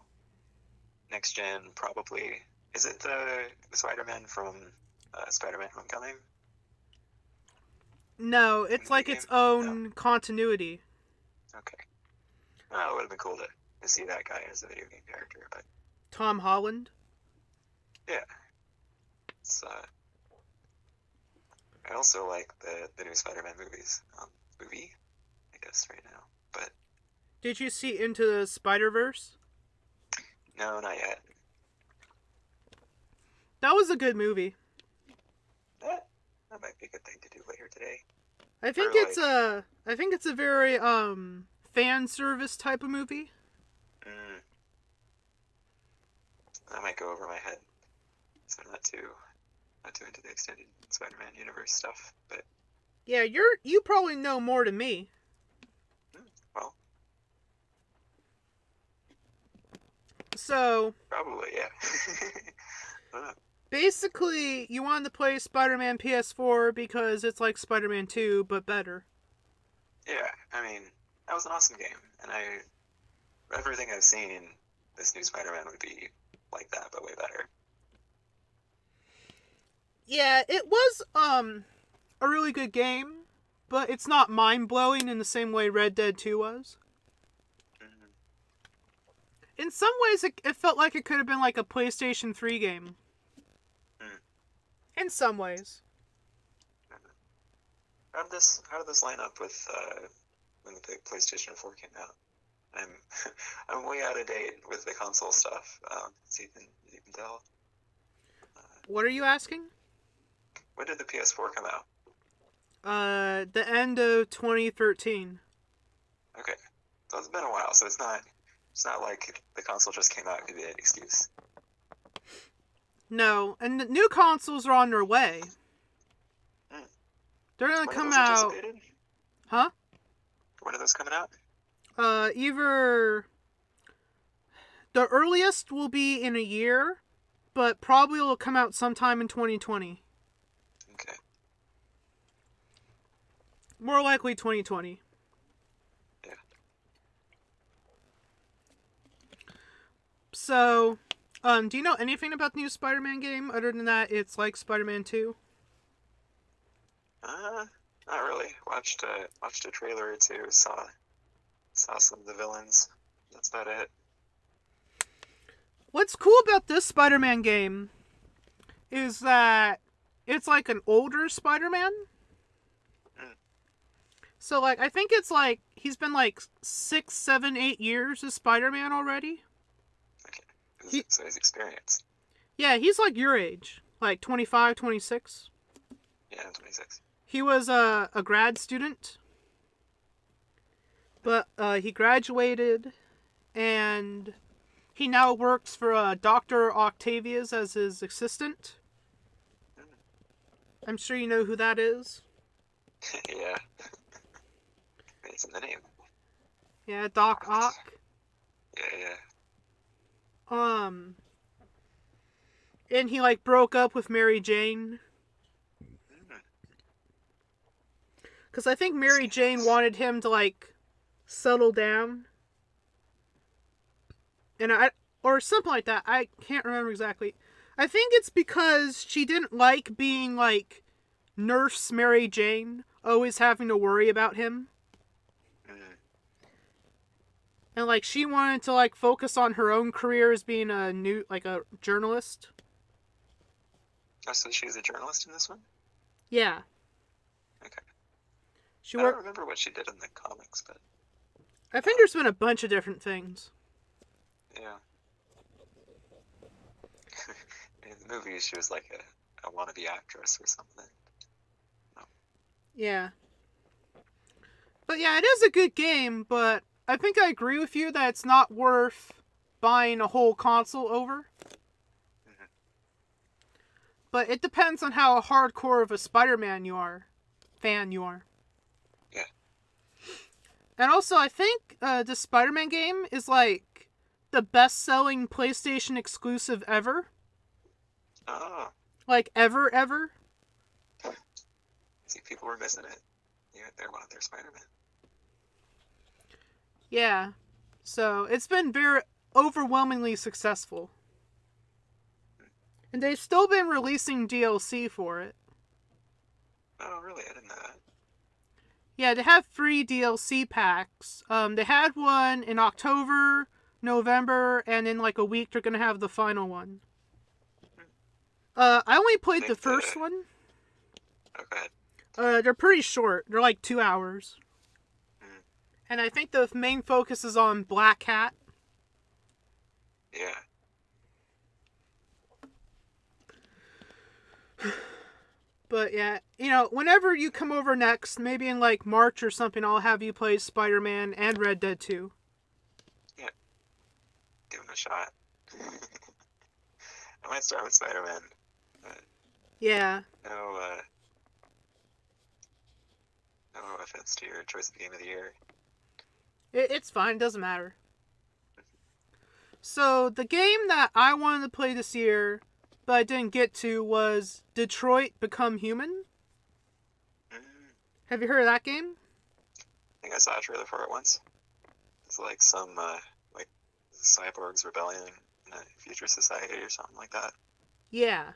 next gen probably, is it the Spider-Man from Spider-Man Homecoming? No, it's like its own continuity. Okay. Well, it would have been cool to see that guy as a video game character, but... Tom Holland? Yeah. It's, I also like the new Spider-Man movies. Movie, I guess, right now. But Did you see Into the Spider-Verse? no, not yet. That was a good movie. That might be a good thing to do later today. I think Or, it's a very fan service type of movie. That might go over my head. So I'm not too into the extended Spider-Man universe stuff. But Yeah, you probably know more than me. well, So probably, yeah. basically, you wanted to play Spider-Man PS4 because it's like Spider-Man 2 but better. Yeah, I mean, that was an awesome game, and everything I've seen, this new Spider-Man would be like that, but way better. Yeah, it was a really good game, but it's not mind-blowing in the same way Red Dead 2 was. Mm-hmm. In some ways, it felt like it could have been like a PlayStation 3 game. In some ways. How did this line up with when the PlayStation 4 came out? I'm way out of date with the console stuff. As you can tell. What are you asking? When did the PS4 come out? The end of 2013. Okay, so it's been a while. So it's not like the console just came out and could be an excuse. No, and the new consoles are on their way. They're gonna When come are those out. anticipated? Huh? When are those coming out? Either the earliest will be in a year, but probably will come out sometime in 2020. Okay. More likely 2020. Yeah. So, do you know anything about the new Spider-Man game other than that it's like Spider-Man 2? Not really. Watched a trailer or two. Saw some of the villains. That's about it. What's cool about this Spider-Man game is that it's like an older Spider-Man. So, like, I think it's like he's been like 6, 7, 8 years as Spider-Man already. Okay. So he's experienced. Yeah, he's like your age. Like 25, 26. Yeah, I'm 26. He was a grad student. But he graduated, and he now works for Dr. Octavius as his assistant. I'm sure you know who that is. Yeah. It's in the name. Yeah, Doc Ock. Yeah. And he like broke up with Mary Jane. Because I think Mary Jane wanted him to like settle down. Or something like that. I can't remember exactly. I think it's because she didn't like being like Nurse Mary Jane, always having to worry about him. And like she wanted to like focus on her own career as being a journalist. Oh, so she's a journalist in this one? Yeah. Okay. She I worked. don't remember what she did in the comics, but I think there's been a bunch of different things. yeah. In the movies, she was like a wannabe actress or something. No. Yeah. But yeah, it is a good game, but I think I agree with you that it's not worth buying a whole console over. Mm-hmm. But it depends on how hardcore of a Spider-Man fan you are. Yeah. And also, I think the Spider-Man game is like the best-selling PlayStation exclusive ever. Oh. Like ever. See, people were missing it. Yeah, they wanted their Spider-Man. Yeah. So, it's been very overwhelmingly successful. And they've still been releasing DLC for it. Oh, really? I didn't know that. Yeah, they have free DLC packs. They had one in October, November, and in like a week they're gonna have the final one. I only played the first one. Oh, go ahead. They're pretty short. They're like 2 hours. Mm, And I think the main focus is on Black Cat. yeah. But yeah, whenever you come over next, maybe in like March or something, I'll have you play Spider-Man and Red Dead 2. Yeah. Give him a shot. I might start with Spider-Man. Yeah. No, no offense to your choice of game of the year. It's fine. It doesn't matter. So the game that I wanted to play this year, but I didn't get to, was Detroit Become Human. Mm, Have you heard of that game? I think I saw a trailer for it once. It's like some, like, cyborgs rebelling in a future society or something like that. Yeah.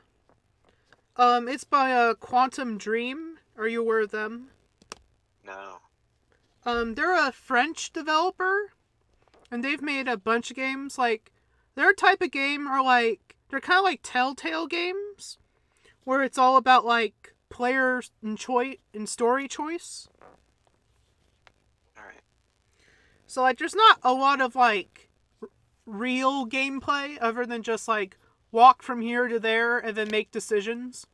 It's by Quantum Dream. Are you aware of them? No. They're a French developer, and they've made a bunch of games. Like, their type of game are like, they're kind of like Telltale games, where it's all about like player and story choice. Alright. So like, there's not a lot of like real gameplay other than just like walk from here to there and then make decisions.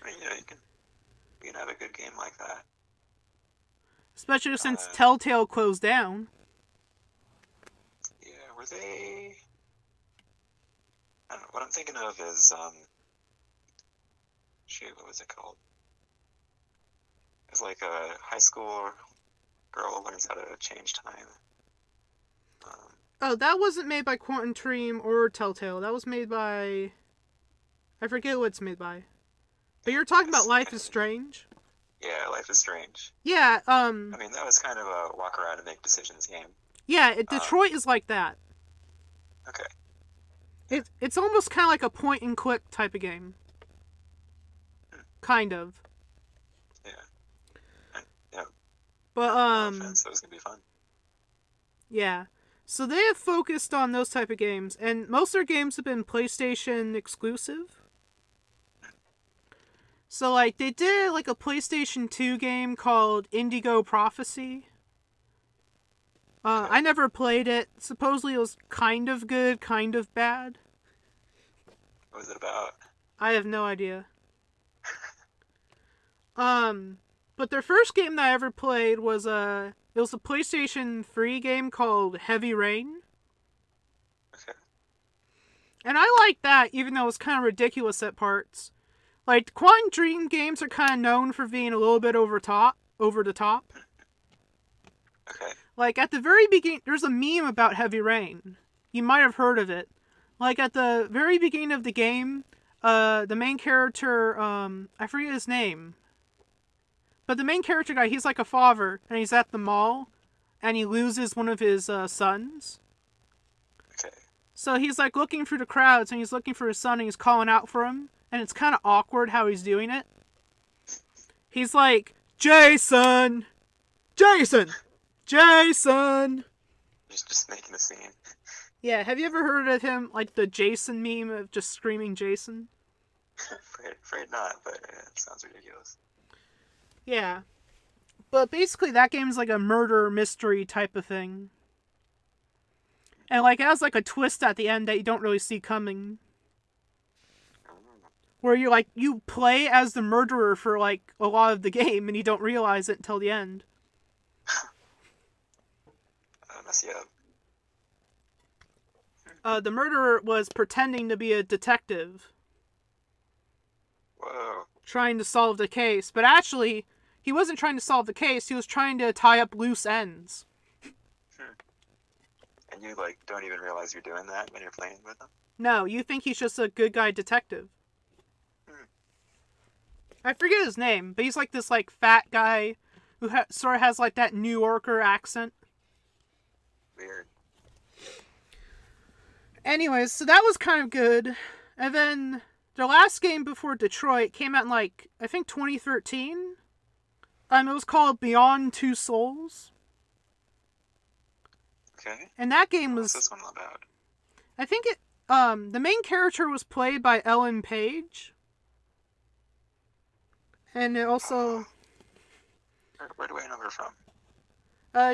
I mean, yeah, you can have a good game like that. Especially since Telltale closed down. Yeah, were they... I don't know, what I'm thinking of is, shoot, what was it called? It's like a high school girl learns how to change time. Oh, that wasn't made by Quantum Dream or Telltale. That was made by... I forget what it's made by. But you're talking about Life is Strange? Yeah, Life is Strange. Yeah, I mean, that was kind of a walk around and make decisions game. Yeah, Detroit is like that. Okay. It's almost kind of like a point and click type of game. Kind of. Yeah. Yeah. But, No offense, that was gonna be fun. yeah. So they have focused on those type of games, and most of their games have been PlayStation exclusive. So, like, they did, like, a PlayStation 2 game called Indigo Prophecy. I never played it. Supposedly it was kind of good, kind of bad. What was it about? I have no idea. But their first game that I ever played was it was a PlayStation 3 game called Heavy Rain. Okay. And I liked that, even though it was kind of ridiculous at parts. Like, Quantum Dream games are kind of known for being a little bit over the top. Okay. Like, at the very beginning, there's a meme about Heavy Rain. You might have heard of it. Like, at the very beginning of the game, the main character, I forget his name. But the main character guy, he's like a father, and he's at the mall, and he loses one of his sons. Okay. So he's like looking through the crowds, and he's looking for his son, and he's calling out for him. And it's kind of awkward how he's doing it. He's like, Jason! Jason! Jason! Just making a scene. Yeah, have you ever heard of him, like the Jason meme of just screaming Jason? afraid not, but it sounds ridiculous. Yeah. But basically that game's like a murder mystery type of thing. And like it has like a twist at the end that you don't really see coming. Where you play as the murderer for like a lot of the game and you don't realize it until the end. Mess you up. The murderer was pretending to be a detective. Whoa. Trying to solve the case. But actually, he wasn't trying to solve the case, he was trying to tie up loose ends. And you, like, don't even realize you're doing that when you're playing with him? No, you think he's just a good guy detective. I forget his name, but he's like this like fat guy who sort of has like that New Yorker accent. Weird. Anyways, so that was kind of good. And then the last game before Detroit came out in like, I think 2013. It was called Beyond Two Souls. Okay. And that game was... What's this one about? I think the main character was played by Ellen Page. And it also, Where do I know her from?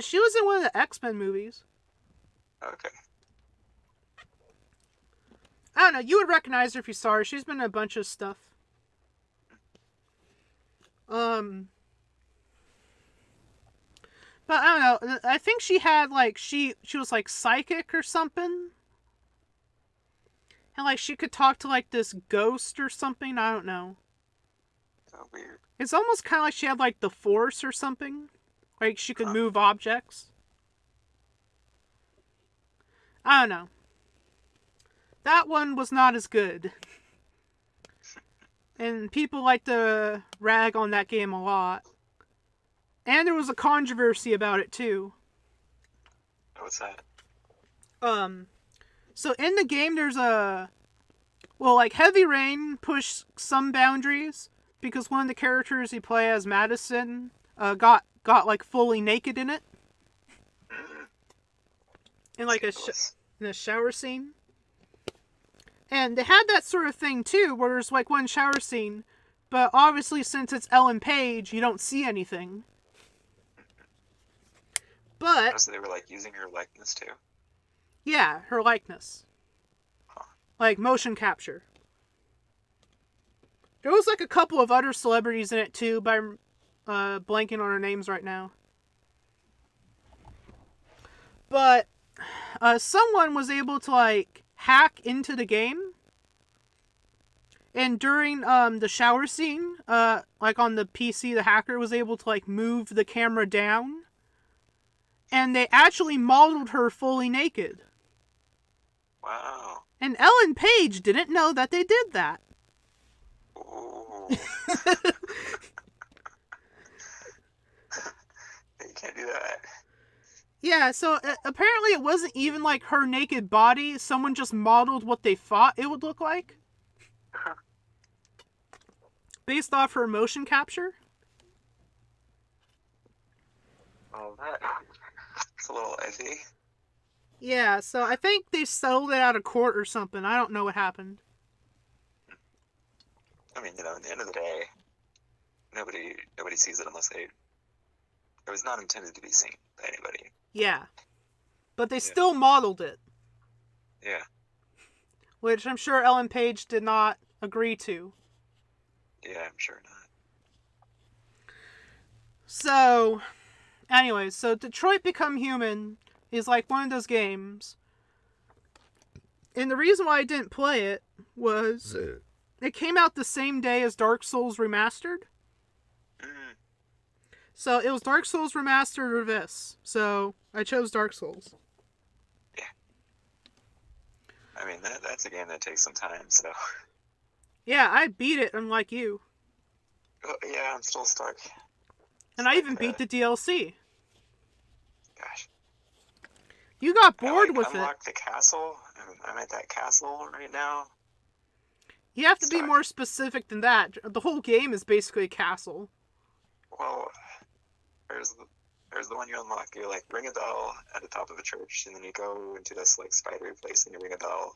she was in one of the X-Men movies. Okay. I don't know. You would recognize her if you saw her. She's been in a bunch of stuff. But I don't know. I think she had like she was like psychic or something, and like she could talk to like this ghost or something. I don't know. Oh, weird. It's almost kind of like she had like the Force or something. Like she could move objects. I don't know. That one was not as good. And people like to rag on that game a lot. And there was a controversy about it too. What's that? So in the game there's like Heavy Rain pushed some boundaries because one of the characters you play as, Madison, got like fully naked in it. In like in a shower scene. And they had that sort of thing too, where there's like one shower scene, but obviously since it's Ellen Page, you don't see anything. But so they were like using her likeness too? Yeah, her likeness. Huh. Like motion capture. There was like a couple of other celebrities in it too, but I'm blanking on their names right now. But someone was able to like hack into the game, and during the shower scene, like on the PC, the hacker was able to like move the camera down, and they actually modeled her fully naked. Wow. And Ellen Page didn't know that they did that. Ooh. You can't do that. Yeah, so apparently it wasn't even like her naked body. Someone just modeled what they thought it would look like. Based off her motion capture. Oh, that's a little iffy. Yeah, so I think they settled it out of court or something. I don't know what happened. I mean, at the end of the day, nobody sees it unless it was not intended to be seen by anybody. Yeah. But they still modeled it. Yeah. Which I'm sure Ellen Page did not agree to. Yeah, I'm sure not. So, anyways, so Detroit Become Human is like one of those games. And the reason why I didn't play it was it came out the same day as Dark Souls Remastered. Mm. So it was Dark Souls Remastered or this. So I chose Dark Souls. Yeah. I mean, that's a game that takes some time, so. Yeah, I beat it, unlike you. Oh, yeah, I'm still stuck. And I even beat the DLC. Gosh. You got bored with it. I unlocked the castle. I'm at that castle right now. You have to be more specific than that. The whole game is basically a castle. Well, there's the one you unlock. You like ring a bell at the top of a church, and then you go into this like spidery place, and you ring a bell,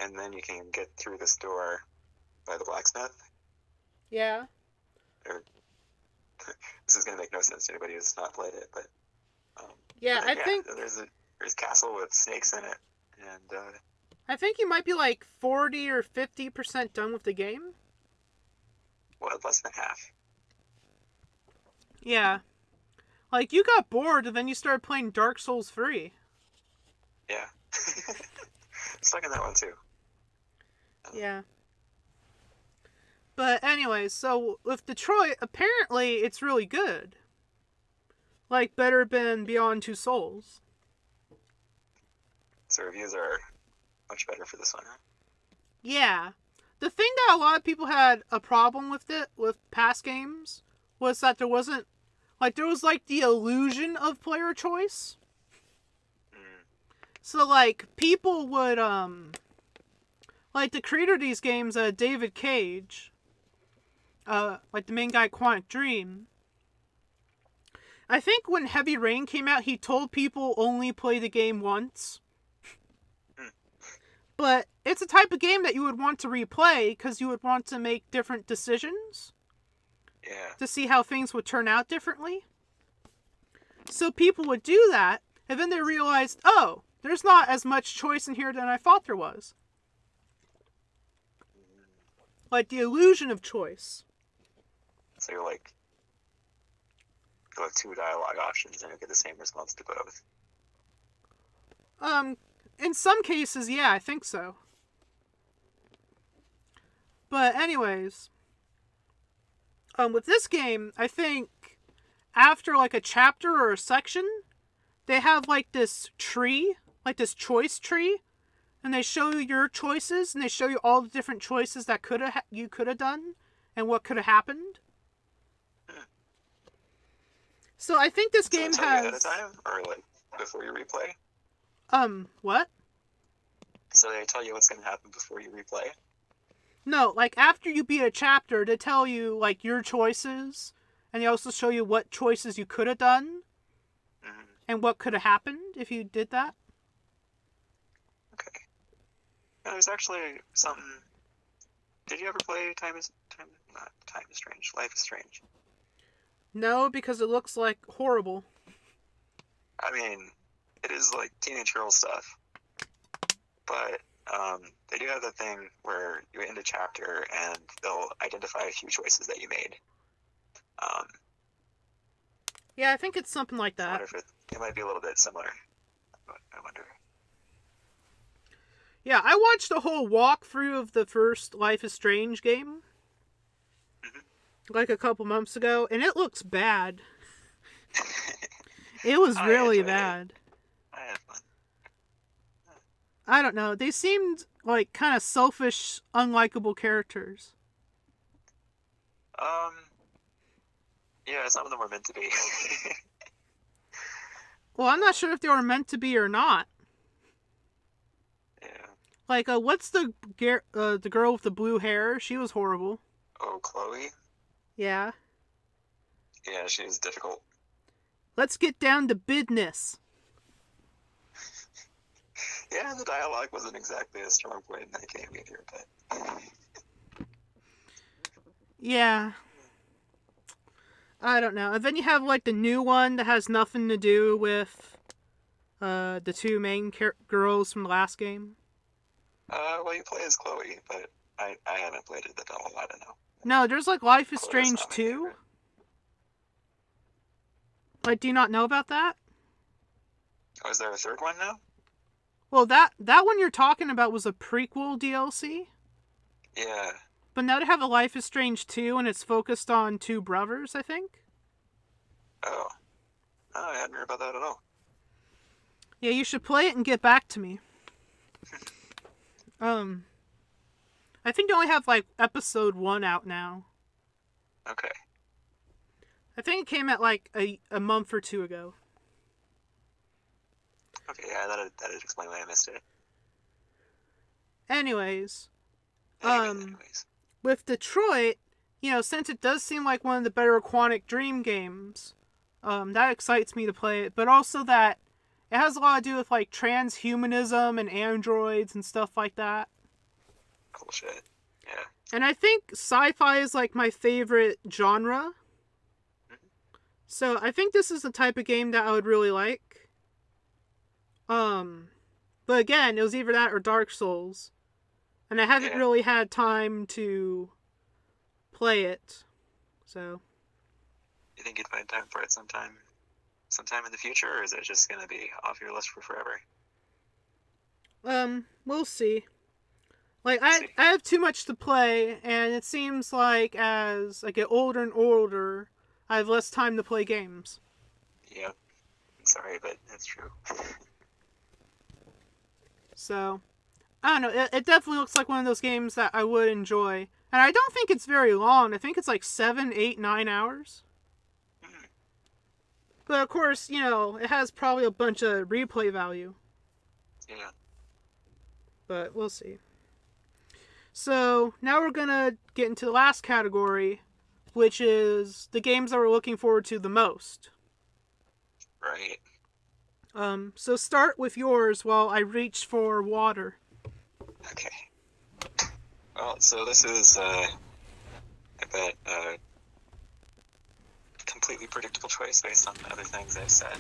and then you can get through this door by the blacksmith. Yeah. This is gonna make no sense to anybody who's not played it, but yeah, I think there's a castle with snakes in it, and I think you might be like 40 or 50% done with the game. well, less than half. Yeah. Like, you got bored and then you started playing Dark Souls 3. Yeah. Stuck in that one too. Yeah. But anyways, so with Detroit, apparently it's really good. Like, better than Beyond Two Souls. So reviews are much better for this one, huh? Yeah. The thing that a lot of people had a problem with it, with past games, was that there wasn't, like, there was, like, the illusion of player choice. Mm. So, like, people would, like, the creator of these games, David Cage, like, the main guy, Quantic Dream, I think when Heavy Rain came out, he told people only play the game once. But it's a type of game that you would want to replay because you would want to make different decisions. Yeah. To see how things would turn out differently. So people would do that, and then they realized, oh, there's not as much choice in here than I thought there was. Like the illusion of choice. So you're like, you have 2 dialogue options and you get the same response to both. In some cases, yeah, I think so. But anyways, with this game, I think after like a chapter or a section, they have like this tree, like this choice tree, and they show you your choices, and they show you all the different choices that you could have done, and what could have happened. So I think this game tell has. You ahead of time, or like before you replay? What? So they tell you what's going to happen before you replay? No, like after you beat a chapter, they tell you like your choices, and they also show you what choices you could have done, and what could have happened if you did that. Okay. Now, there's actually something. Did you ever play Time is Strange? Life is Strange. No, because it looks like horrible. I mean, it is like teenage girl stuff, but they do have the thing where you end a chapter and they'll identify a few choices that you made. Yeah, I think it's something like that. I wonder if it might be a little bit similar. I wonder. Yeah, I watched a whole walkthrough of the first Life is Strange game. Like a couple months ago, and it looks bad. It was really bad. I had fun. I don't know. They seemed like kind of selfish, unlikable characters. Yeah, some of them were meant to be. Well, I'm not sure if they were meant to be or not. Yeah. Like, what's the girl with the blue hair? She was horrible. Oh, Chloe? Yeah. Yeah, she was difficult. Let's get down to business. Yeah, the dialogue wasn't exactly a strong point in that game either, but... Yeah. I don't know. And then you have, like, the new one that has nothing to do with the 2 main girls from the last game. Well, you play as Chloe, but I haven't played it at all. I don't know. No, there's, like, Life is Chloe's Strange not my 2. favorite. Like, do you not know about that? Oh, is there a third one now? Well, that one you're talking about was a prequel DLC. Yeah. But now they have a Life is Strange 2, and it's focused on 2 brothers, I think. Oh. No, I hadn't heard about that at all. Yeah, you should play it and get back to me. I think they only have, like, episode 1 out now. Okay. I think it came out, like, a month or 2 ago. Okay, yeah, that'd explain why I missed it. Anyways. Anyways. With Detroit, you know, since it does seem like one of the better Quantic Dream games, that excites me to play it. But also that it has a lot to do with, like, transhumanism and androids and stuff like that. Cool shit. Yeah. And I think sci-fi is, like, my favorite genre. So I think this is the type of game that I would really like. But again, it was either that or Dark Souls. And I haven't really had time to play it. So. You think you'd find time for it sometime in the future, or is it just gonna be off your list for forever? We'll see. Like, I have too much to play, and it seems like as I get older and older, I have less time to play games. Yep. Sorry, but that's true. So, I don't know. It definitely looks like one of those games that I would enjoy. And I don't think it's very long. I think it's like 7, 8, 9 hours. But of course, you know, it has probably a bunch of replay value. Yeah. But we'll see. So, now we're gonna get into the last category, which is the games that we're looking forward to the most. Right. So start with yours while I reach for water. Okay. Well, so this is, I bet, a completely predictable choice based on other things I've said.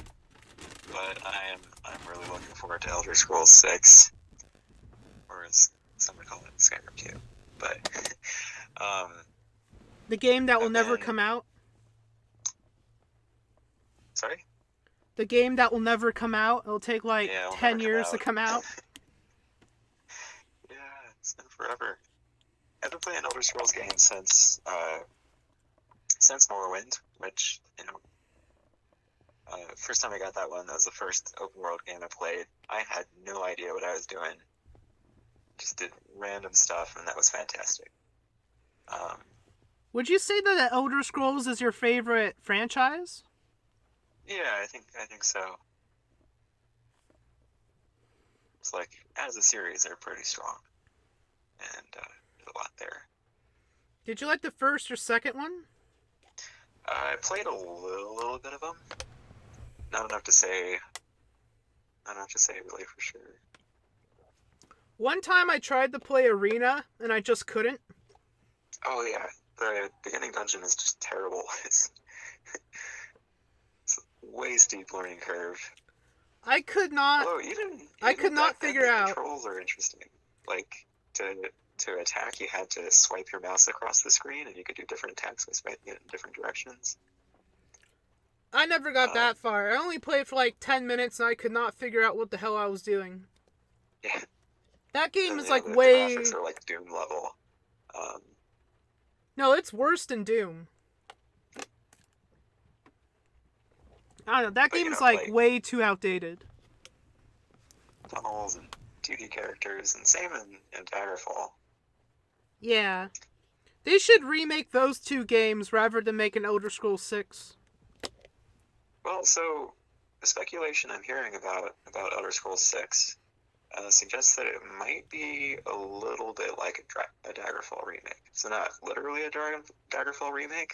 But I'm really looking forward to Elder Scrolls 6, or as some would call it, Skyrim 2. But, The game that will I've never been- come out. Sorry? The game that will never come out. It'll take like Yeah, it'll 10 never come years to out. come out. Yeah, it's been forever. I've been playing Elder Scrolls games since Morrowind, which, you know, first time I got that one, that was the first open world game I played. I had no idea what I was doing. Just did random stuff, and that was fantastic. Would you say that Elder Scrolls is your favorite franchise? Yeah, I think so. It's like, as a series, they're pretty strong, and there's a lot there. Did you like the first or second one? I played a little bit of them. Not enough to say really for sure. One time I tried to play Arena, and I just couldn't. Oh yeah, the beginning dungeon is just terrible. It's a way steep learning curve. I could not. Although even could not back then, figure the out. controls are interesting. Like to attack, you had to swipe your mouse across the screen, and you could do different attacks by swiping it in different directions. I never got that far. I only played for like 10 minutes, and I could not figure out what the hell I was doing. Yeah. That game And, is you like know, way. The graphics are like Doom level. No, it's worse than Doom. I don't know. That But, you game is know, like like- way too outdated. Tunnels and 2D characters, and same in Daggerfall. Yeah. They should remake those two games rather than make an Elder Scrolls 6. Well, so the speculation I'm hearing about Elder Scrolls 6 suggests that it might be a little bit like a Daggerfall remake. So not literally a Daggerfall remake,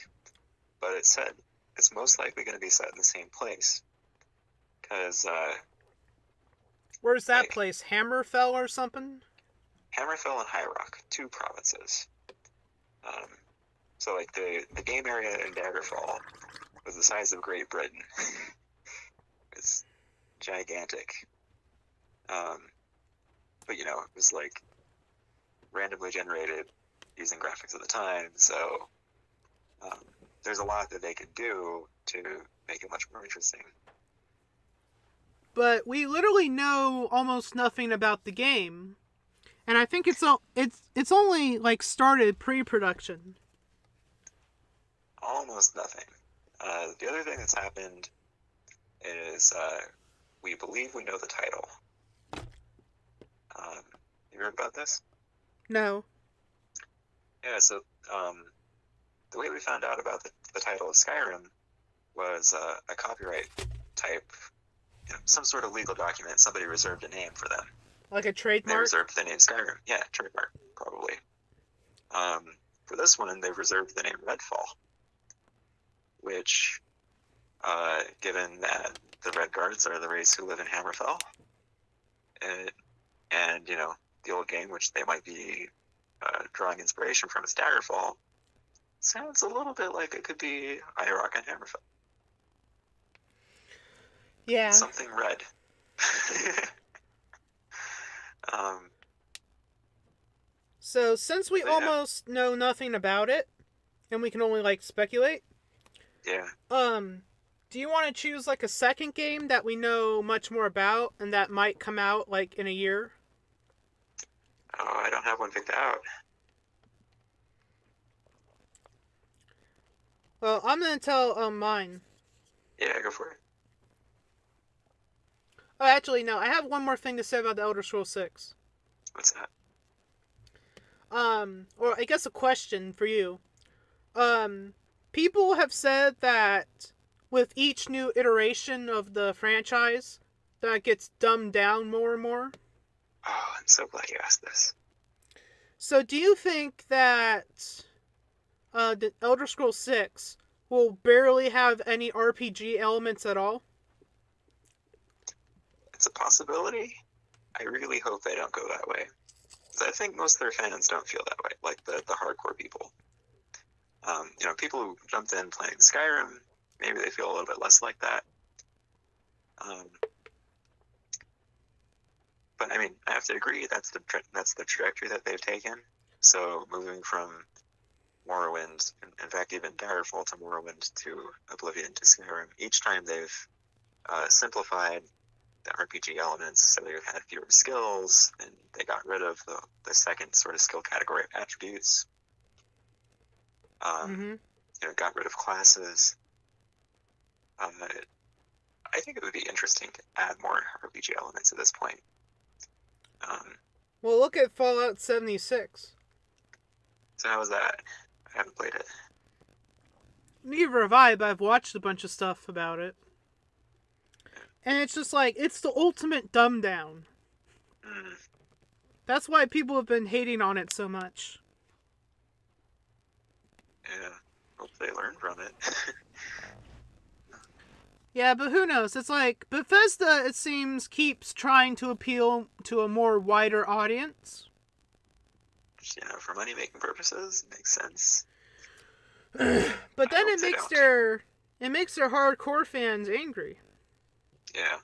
but it said it's most likely going to be set in the same place. Because Where's that Like- place? Hammerfell or something? Hammerfell and High Rock, 2 provinces. So like the game area in Daggerfall was the size of Great Britain. It's gigantic. But you know, it was like randomly generated using graphics at the time, so there's a lot that they could do to make it much more interesting. But we literally know almost nothing about the game. And I think it's only like started pre-production. Almost nothing. The other thing that's happened is we believe we know the title. You heard about this? No. Yeah, so the way we found out about the title of Skyrim was a copyright type, you know, some sort of legal document. Somebody reserved a name for them. Like a They trademark? reserved the name Skyrim. Yeah, trademark, probably. For this one, they reserved the name Redfall, which, given that the Red Guards are the race who live in Hammerfell, and you know, the old game, which they might be drawing inspiration from, is Daggerfall, sounds a little bit like it could be High Rock and Hammerfell. Yeah. Something red. So since we Yeah. almost know nothing about it, and we can only like speculate, Yeah. do you want to choose like a second game that we know much more about and that might come out like in a year? Oh, I don't have one picked out. Well, I'm gonna tell mine. Yeah, go for it. Oh, actually, no. I have one more thing to say about the Elder Scrolls 6. What's that? Or I guess a question for you. People have said that with each new iteration of the franchise, that it gets dumbed down more and more. Oh, I'm so glad you asked this. So do you think that the Elder Scrolls 6 will barely have any RPG elements at all? It's a possibility. I really hope they don't go that way. I think most of their fans don't feel that way, like the hardcore people. People who jumped in playing Skyrim, maybe they feel a little bit less like that. But I mean, I have to agree that's the trajectory that they've taken. So moving from Morrowind, in fact, even Direfall to Morrowind to Oblivion to Skyrim, each time they've simplified the RPG elements, so they had fewer skills, and they got rid of the second sort of skill category of attributes. Got rid of classes. I think it would be interesting to add more RPG elements at this point. Well, look at Fallout 76. So how was that? I haven't played it. Neither have I, but I've watched a bunch of stuff about it. And it's just like, it's the ultimate dumb down. That's why people have been hating on it so much. Yeah, hope they learn from it. Yeah, but who knows? It's like, Bethesda, it seems, keeps trying to appeal to a more wider audience. For money-making purposes, it makes sense. But then it makes their hardcore fans angry. Yeah.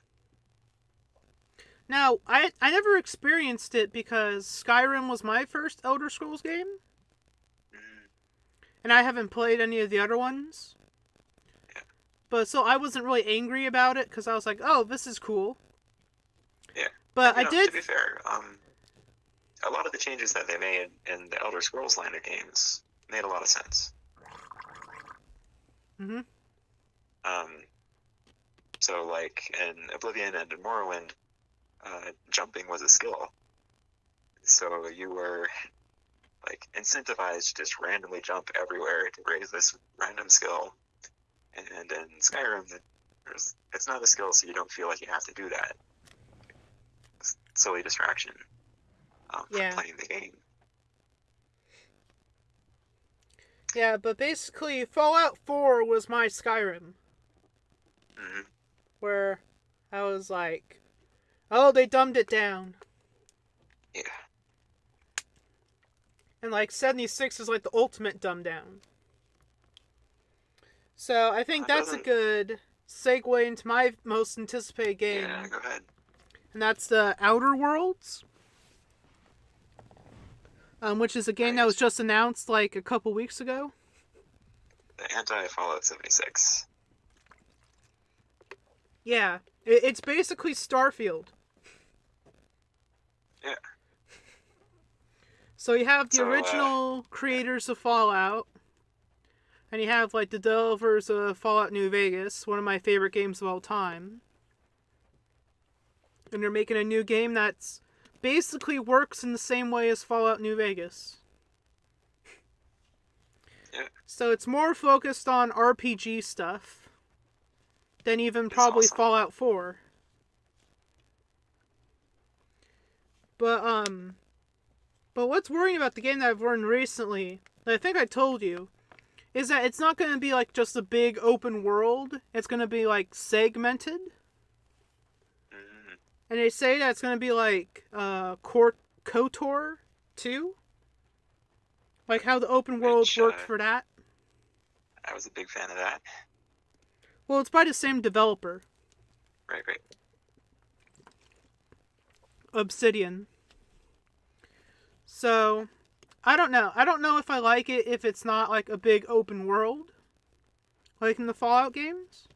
Now, I never experienced it because Skyrim was my first Elder Scrolls game. And I haven't played any of the other ones. Yeah. But so I wasn't really angry about it because I was like, oh, this is cool. Yeah. But I did... To be fair, a lot of the changes that they made in the Elder Scrolls line of games made a lot of sense. So, like, in Oblivion and in Morrowind, jumping was a skill. So you were, like, incentivized to just randomly jump everywhere to raise this random skill. And in Skyrim, it's not a skill, so you don't feel like you have to do that. It's silly distraction from playing the game. Yeah, but basically, Fallout 4 was my Skyrim. Where I was like, oh, they dumbed it down. Yeah. And like 76 is like the ultimate dumb down. So I think that's a good segue into my most anticipated game. Yeah, go ahead. And that's the Outer Worlds. Which is a game that was just announced like a couple weeks ago. The anti-Fallout 76. Yeah, it's basically Starfield. Yeah. So you have the original creators of Fallout, and you have like the developers of Fallout New Vegas, one of my favorite games of all time. And they're making a new game that's basically works in the same way as Fallout New Vegas. Yeah. So it's more focused on RPG stuff than even probably awesome. Fallout 4. But what's worrying about the game that I've learned recently, that I think I told you, is that it's not going to be like just a big open world. It's going to be like segmented. And they say that it's going to be like KOTOR 2. Like how the open world worked for that. I was a big fan of that. Well, it's by the same developer. Right. Obsidian. So, I don't know. I don't know if I like it if it's not like a big open world. Like in the Fallout games.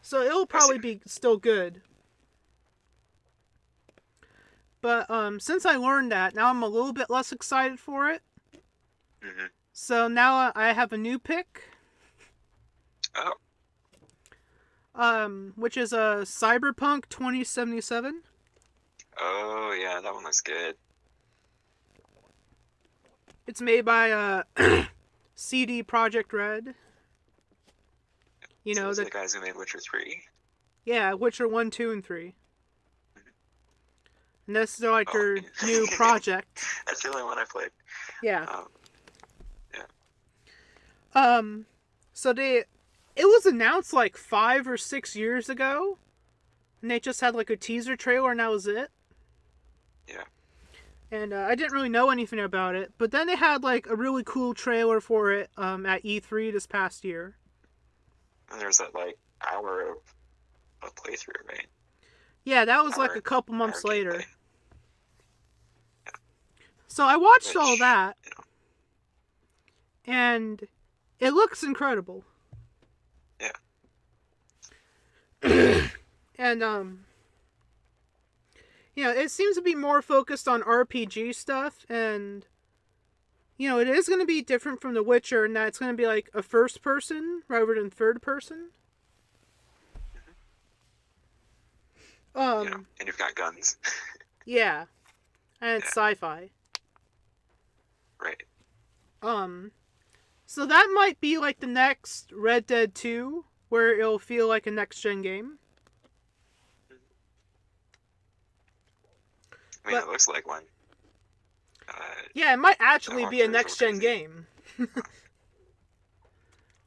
So it'll probably be still good. But since I learned that, now I'm a little bit less excited for it. So now I have a new pick. Which is a Cyberpunk 2077. Oh yeah, that one looks good. It's made by CD Projekt Red. You know, the guys who made Witcher 3. Yeah, Witcher 1, 2, and 3. And this is like their new project. That's the only one I played. Yeah. So it was announced like 5 or 6 years ago, and they just had like a teaser trailer, and that was it. Yeah. And I didn't really know anything about it, but then they had like a really cool trailer for it at E3 this past year. And there's that like hour of playthrough, right? Yeah, that was like Hour- a couple months hour later. gameplay. So I watched Which, all that, you know, and it looks incredible. yeah. And you know, it seems to be more focused on RPG stuff, and you know, it is going to be different from The Witcher in that it's going to be like a first person rather than third person. You know, and you've got guns. Yeah, and it's sci-fi. Right. So that might be like the next Red Dead 2, where it'll feel like a next-gen game. I mean, But- it looks like one. Yeah, it might actually No, be a I'm sure it's next-gen crazy. game.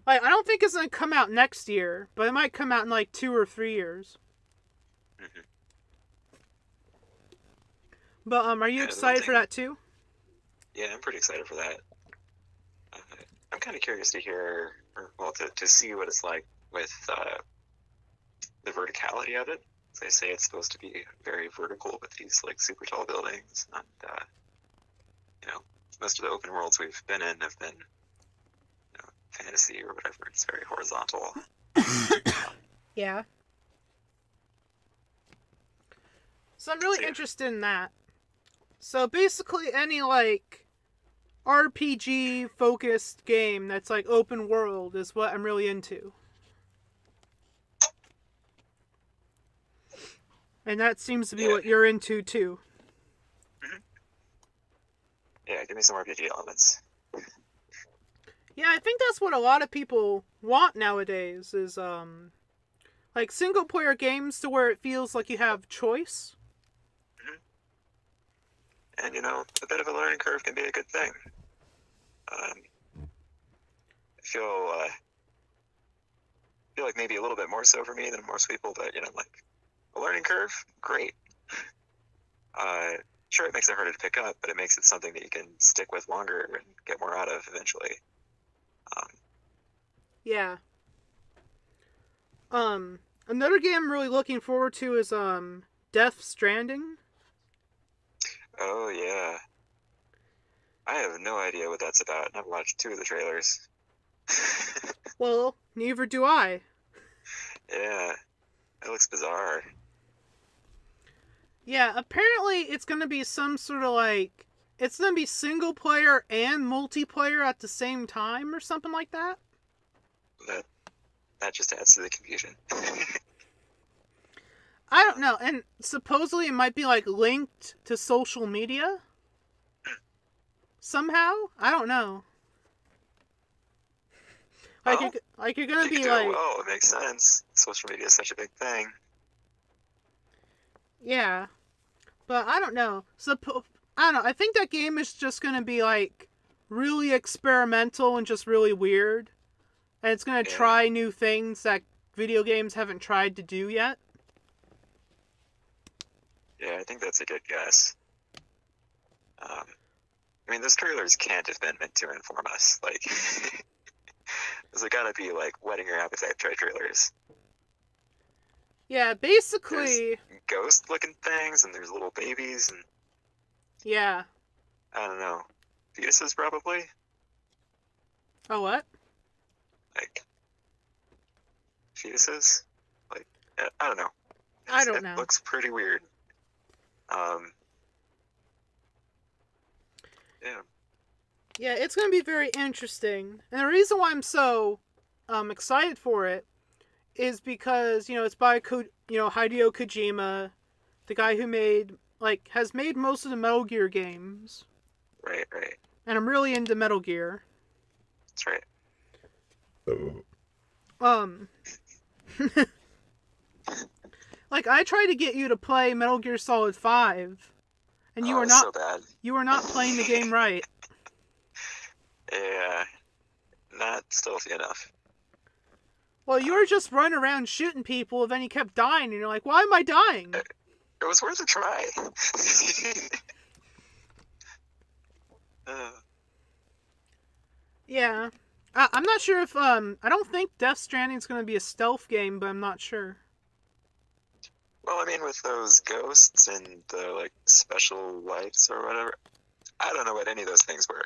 Like, I don't think it's going to come out next year, but it might come out in like 2 or 3 years. Mhm. But are you Yeah, excited for thing- that too? Yeah, I'm pretty excited for that. I'm kind of curious to hear, or well, to see what it's like with the verticality of it. They say it's supposed to be very vertical with these like super tall buildings, and you know, most of the open worlds we've been in have been, you know, fantasy or whatever. It's very horizontal. Yeah. So I'm really So, yeah. interested in that. So basically any like RPG focused game that's like open world is what I'm really into. And that seems to be Yeah. what you're into too. Yeah, give me some RPG elements. Yeah, I think that's what a lot of people want nowadays is like single player games to where it feels like you have choice. And you know, a bit of a learning curve can be a good thing. I feel like maybe a little bit more so for me than most people, but you know, like a learning curve, great. Sure, it makes it harder to pick up, but it makes it something that you can stick with longer and get more out of eventually. Yeah. Another game I'm really looking forward to is Death Stranding. Oh yeah, I have no idea what that's about, and I've watched 2 of the trailers. Well, neither do I. Yeah, it looks bizarre. Yeah, apparently it's going to be some sort of like it's going to be single player and multiplayer at the same time or something like that. That just adds to the confusion. I don't know. And supposedly it might be like linked to social media somehow. I don't know. Like, Well, you're going to you be do like, it well, it makes sense. Social media is such a big thing. yeah. But I don't know. I don't know. I think that game is just going to be like really experimental and just really weird. And it's going to try new things that video games haven't tried to do yet. Yeah, I think that's a good guess. I mean, those trailers can't have been meant to inform us. Like, those have got to be like whetting your appetite trailers. Yeah, basically. Ghost-looking things, and there's little babies, and Yeah. I don't know, fetuses probably. Oh, what? Like fetuses. Like I don't know. I don't know. It looks pretty weird. Yeah. Yeah, it's going to be very interesting. And the reason why I'm so excited for it is because, you know, it's by Hideo Kojima, the guy who has made most of the Metal Gear games. Right. And I'm really into Metal Gear. That's right. Like I tried to get you to play Metal Gear Solid 5, and you Oh, are it's not so bad. you are not playing the game right. Yeah. Not stealthy enough. Well, you were just running around shooting people, and then you kept dying, and you're like, why am I dying? It was worth a try. uh, Yeah. I'm not sure if, I don't think Death Stranding's gonna be a stealth game, but I'm not sure. well, I mean, with those ghosts and the, like, special lights or whatever, I don't know what any of those things were.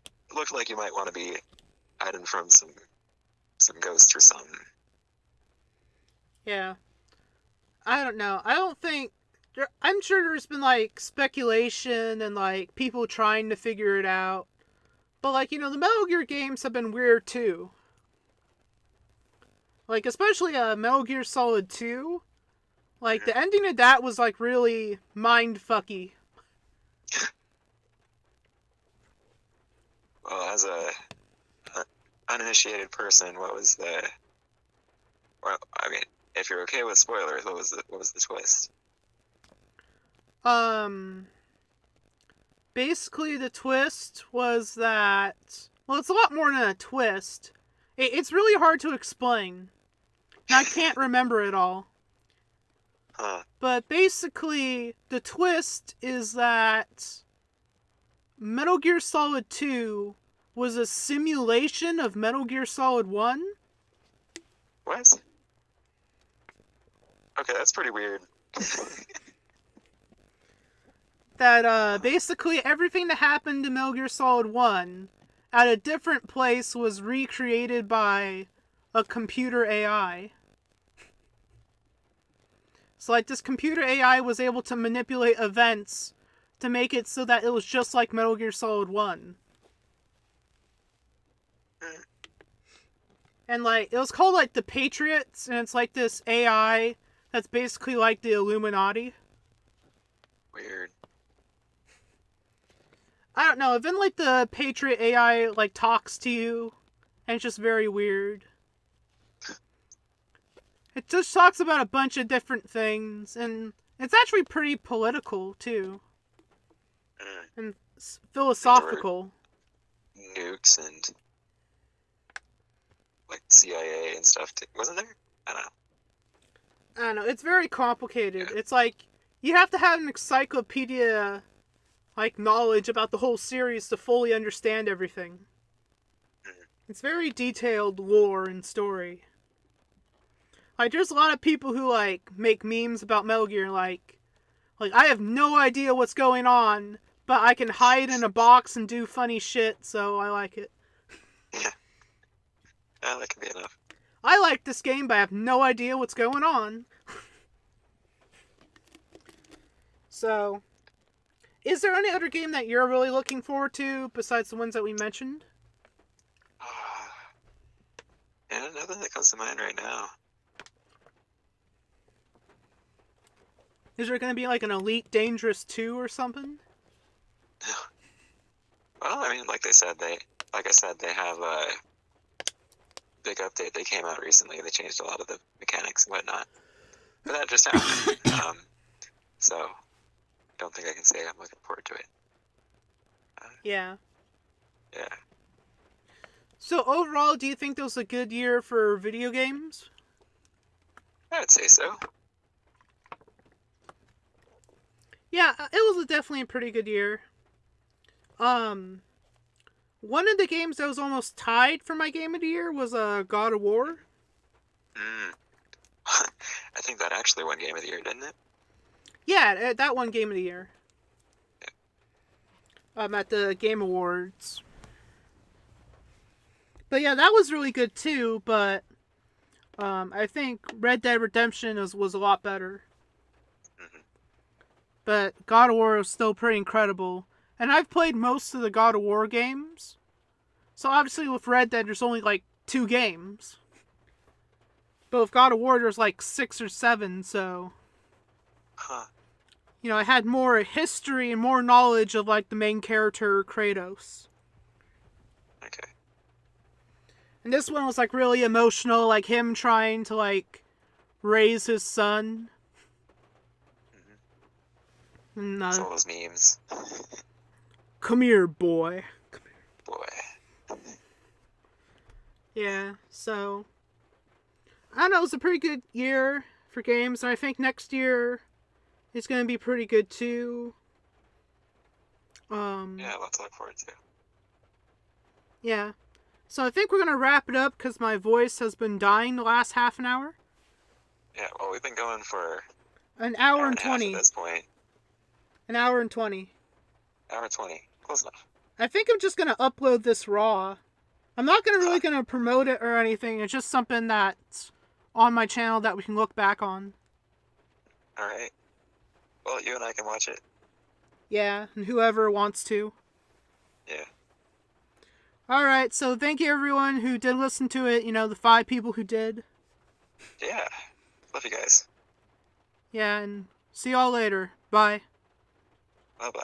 It looked like you might want to be hiding from some ghosts or something. Yeah. I don't know. I don't think... I'm sure there's been, like, speculation and, like, people trying to figure it out. But, like, the Metal Gear games have been weird, too. Like, especially Metal Gear Solid 2. Like, the ending of that was, like, really mind-fucky. Well, as a uninitiated person, what was the... Well, I mean, if you're okay with spoilers, what was the twist? Basically the twist was that... Well, it's a lot more than a twist. It's really hard to explain. And I can't remember it all. Huh. But basically, the twist is that Metal Gear Solid 2 was a simulation of Metal Gear Solid 1. What? Okay, that's pretty weird. That, basically everything that happened in Metal Gear Solid 1 at a different place was recreated by a computer AI. So, like, this computer AI was able to manipulate events to make it so that it was just like Metal Gear Solid 1. And, like, it was called, like, the Patriots, and it's like this AI that's basically like the Illuminati. Weird. I don't know, even, like, the Patriot AI, like, talks to you, and it's just very weird. It just talks about a bunch of different things, and it's actually pretty political, too. And philosophical. Nukes and, like, CIA and stuff, wasn't there? I don't know. It's very complicated. Yeah. It's like, you have to have an encyclopedia, like, knowledge about the whole series to fully understand everything. It's very detailed lore and story. Like, there's a lot of people who, like, make memes about Metal Gear, like, I have no idea what's going on, but I can hide in a box and do funny shit, so I like it. Yeah, that can be enough. I like this game, but I have no idea what's going on. So, is there any other game that you're really looking forward to, besides the ones that we mentioned? Yeah, nothing that comes to mind right now. Is there going to be, like, an Elite Dangerous 2 or something? Well, I mean, like I said, they have a big update. They came out recently. They changed a lot of the mechanics and whatnot. But that just happened. So, I don't think I can say I'm looking forward to it. Yeah. Yeah. So, overall, do you think this was a good year for video games? I would say so. Yeah, it was definitely a pretty good year. One of the games that was almost tied for my game of the year was God of War. I think that actually won Game of the Year, didn't it? Yeah, that won Game of the Year. At the Game Awards. But yeah, that was really good too, but I think Red Dead Redemption was a lot better. But God of War was still pretty incredible. And I've played most of the God of War games. So obviously with Red Dead, there's only like 2 games. But with God of War, there's like 6 or 7, so... Huh. I had more history and more knowledge of like the main character, Kratos. Okay. And this one was like really emotional, like him trying to like raise his son. And, all those memes. Come here, boy. Boy. Yeah, so... I don't know, it was a pretty good year for games, and I think next year is going to be pretty good too. Yeah, lots to look forward to. Yeah. So I think we're going to wrap it up because my voice has been dying the last half an hour. Yeah, well, we've been going for An hour and a half 20. at this point. An hour and 20. Hour and 20. Close enough. I think I'm just going to upload this raw. I'm not really going to promote it or anything. It's just something that's on my channel that we can look back on. Alright. Well, you and I can watch it. Yeah, and whoever wants to. Yeah. Alright, so thank you everyone who did listen to it. You know, the 5 people who did. Yeah. Love you guys. Yeah, and see y'all later. Bye. Bye-bye.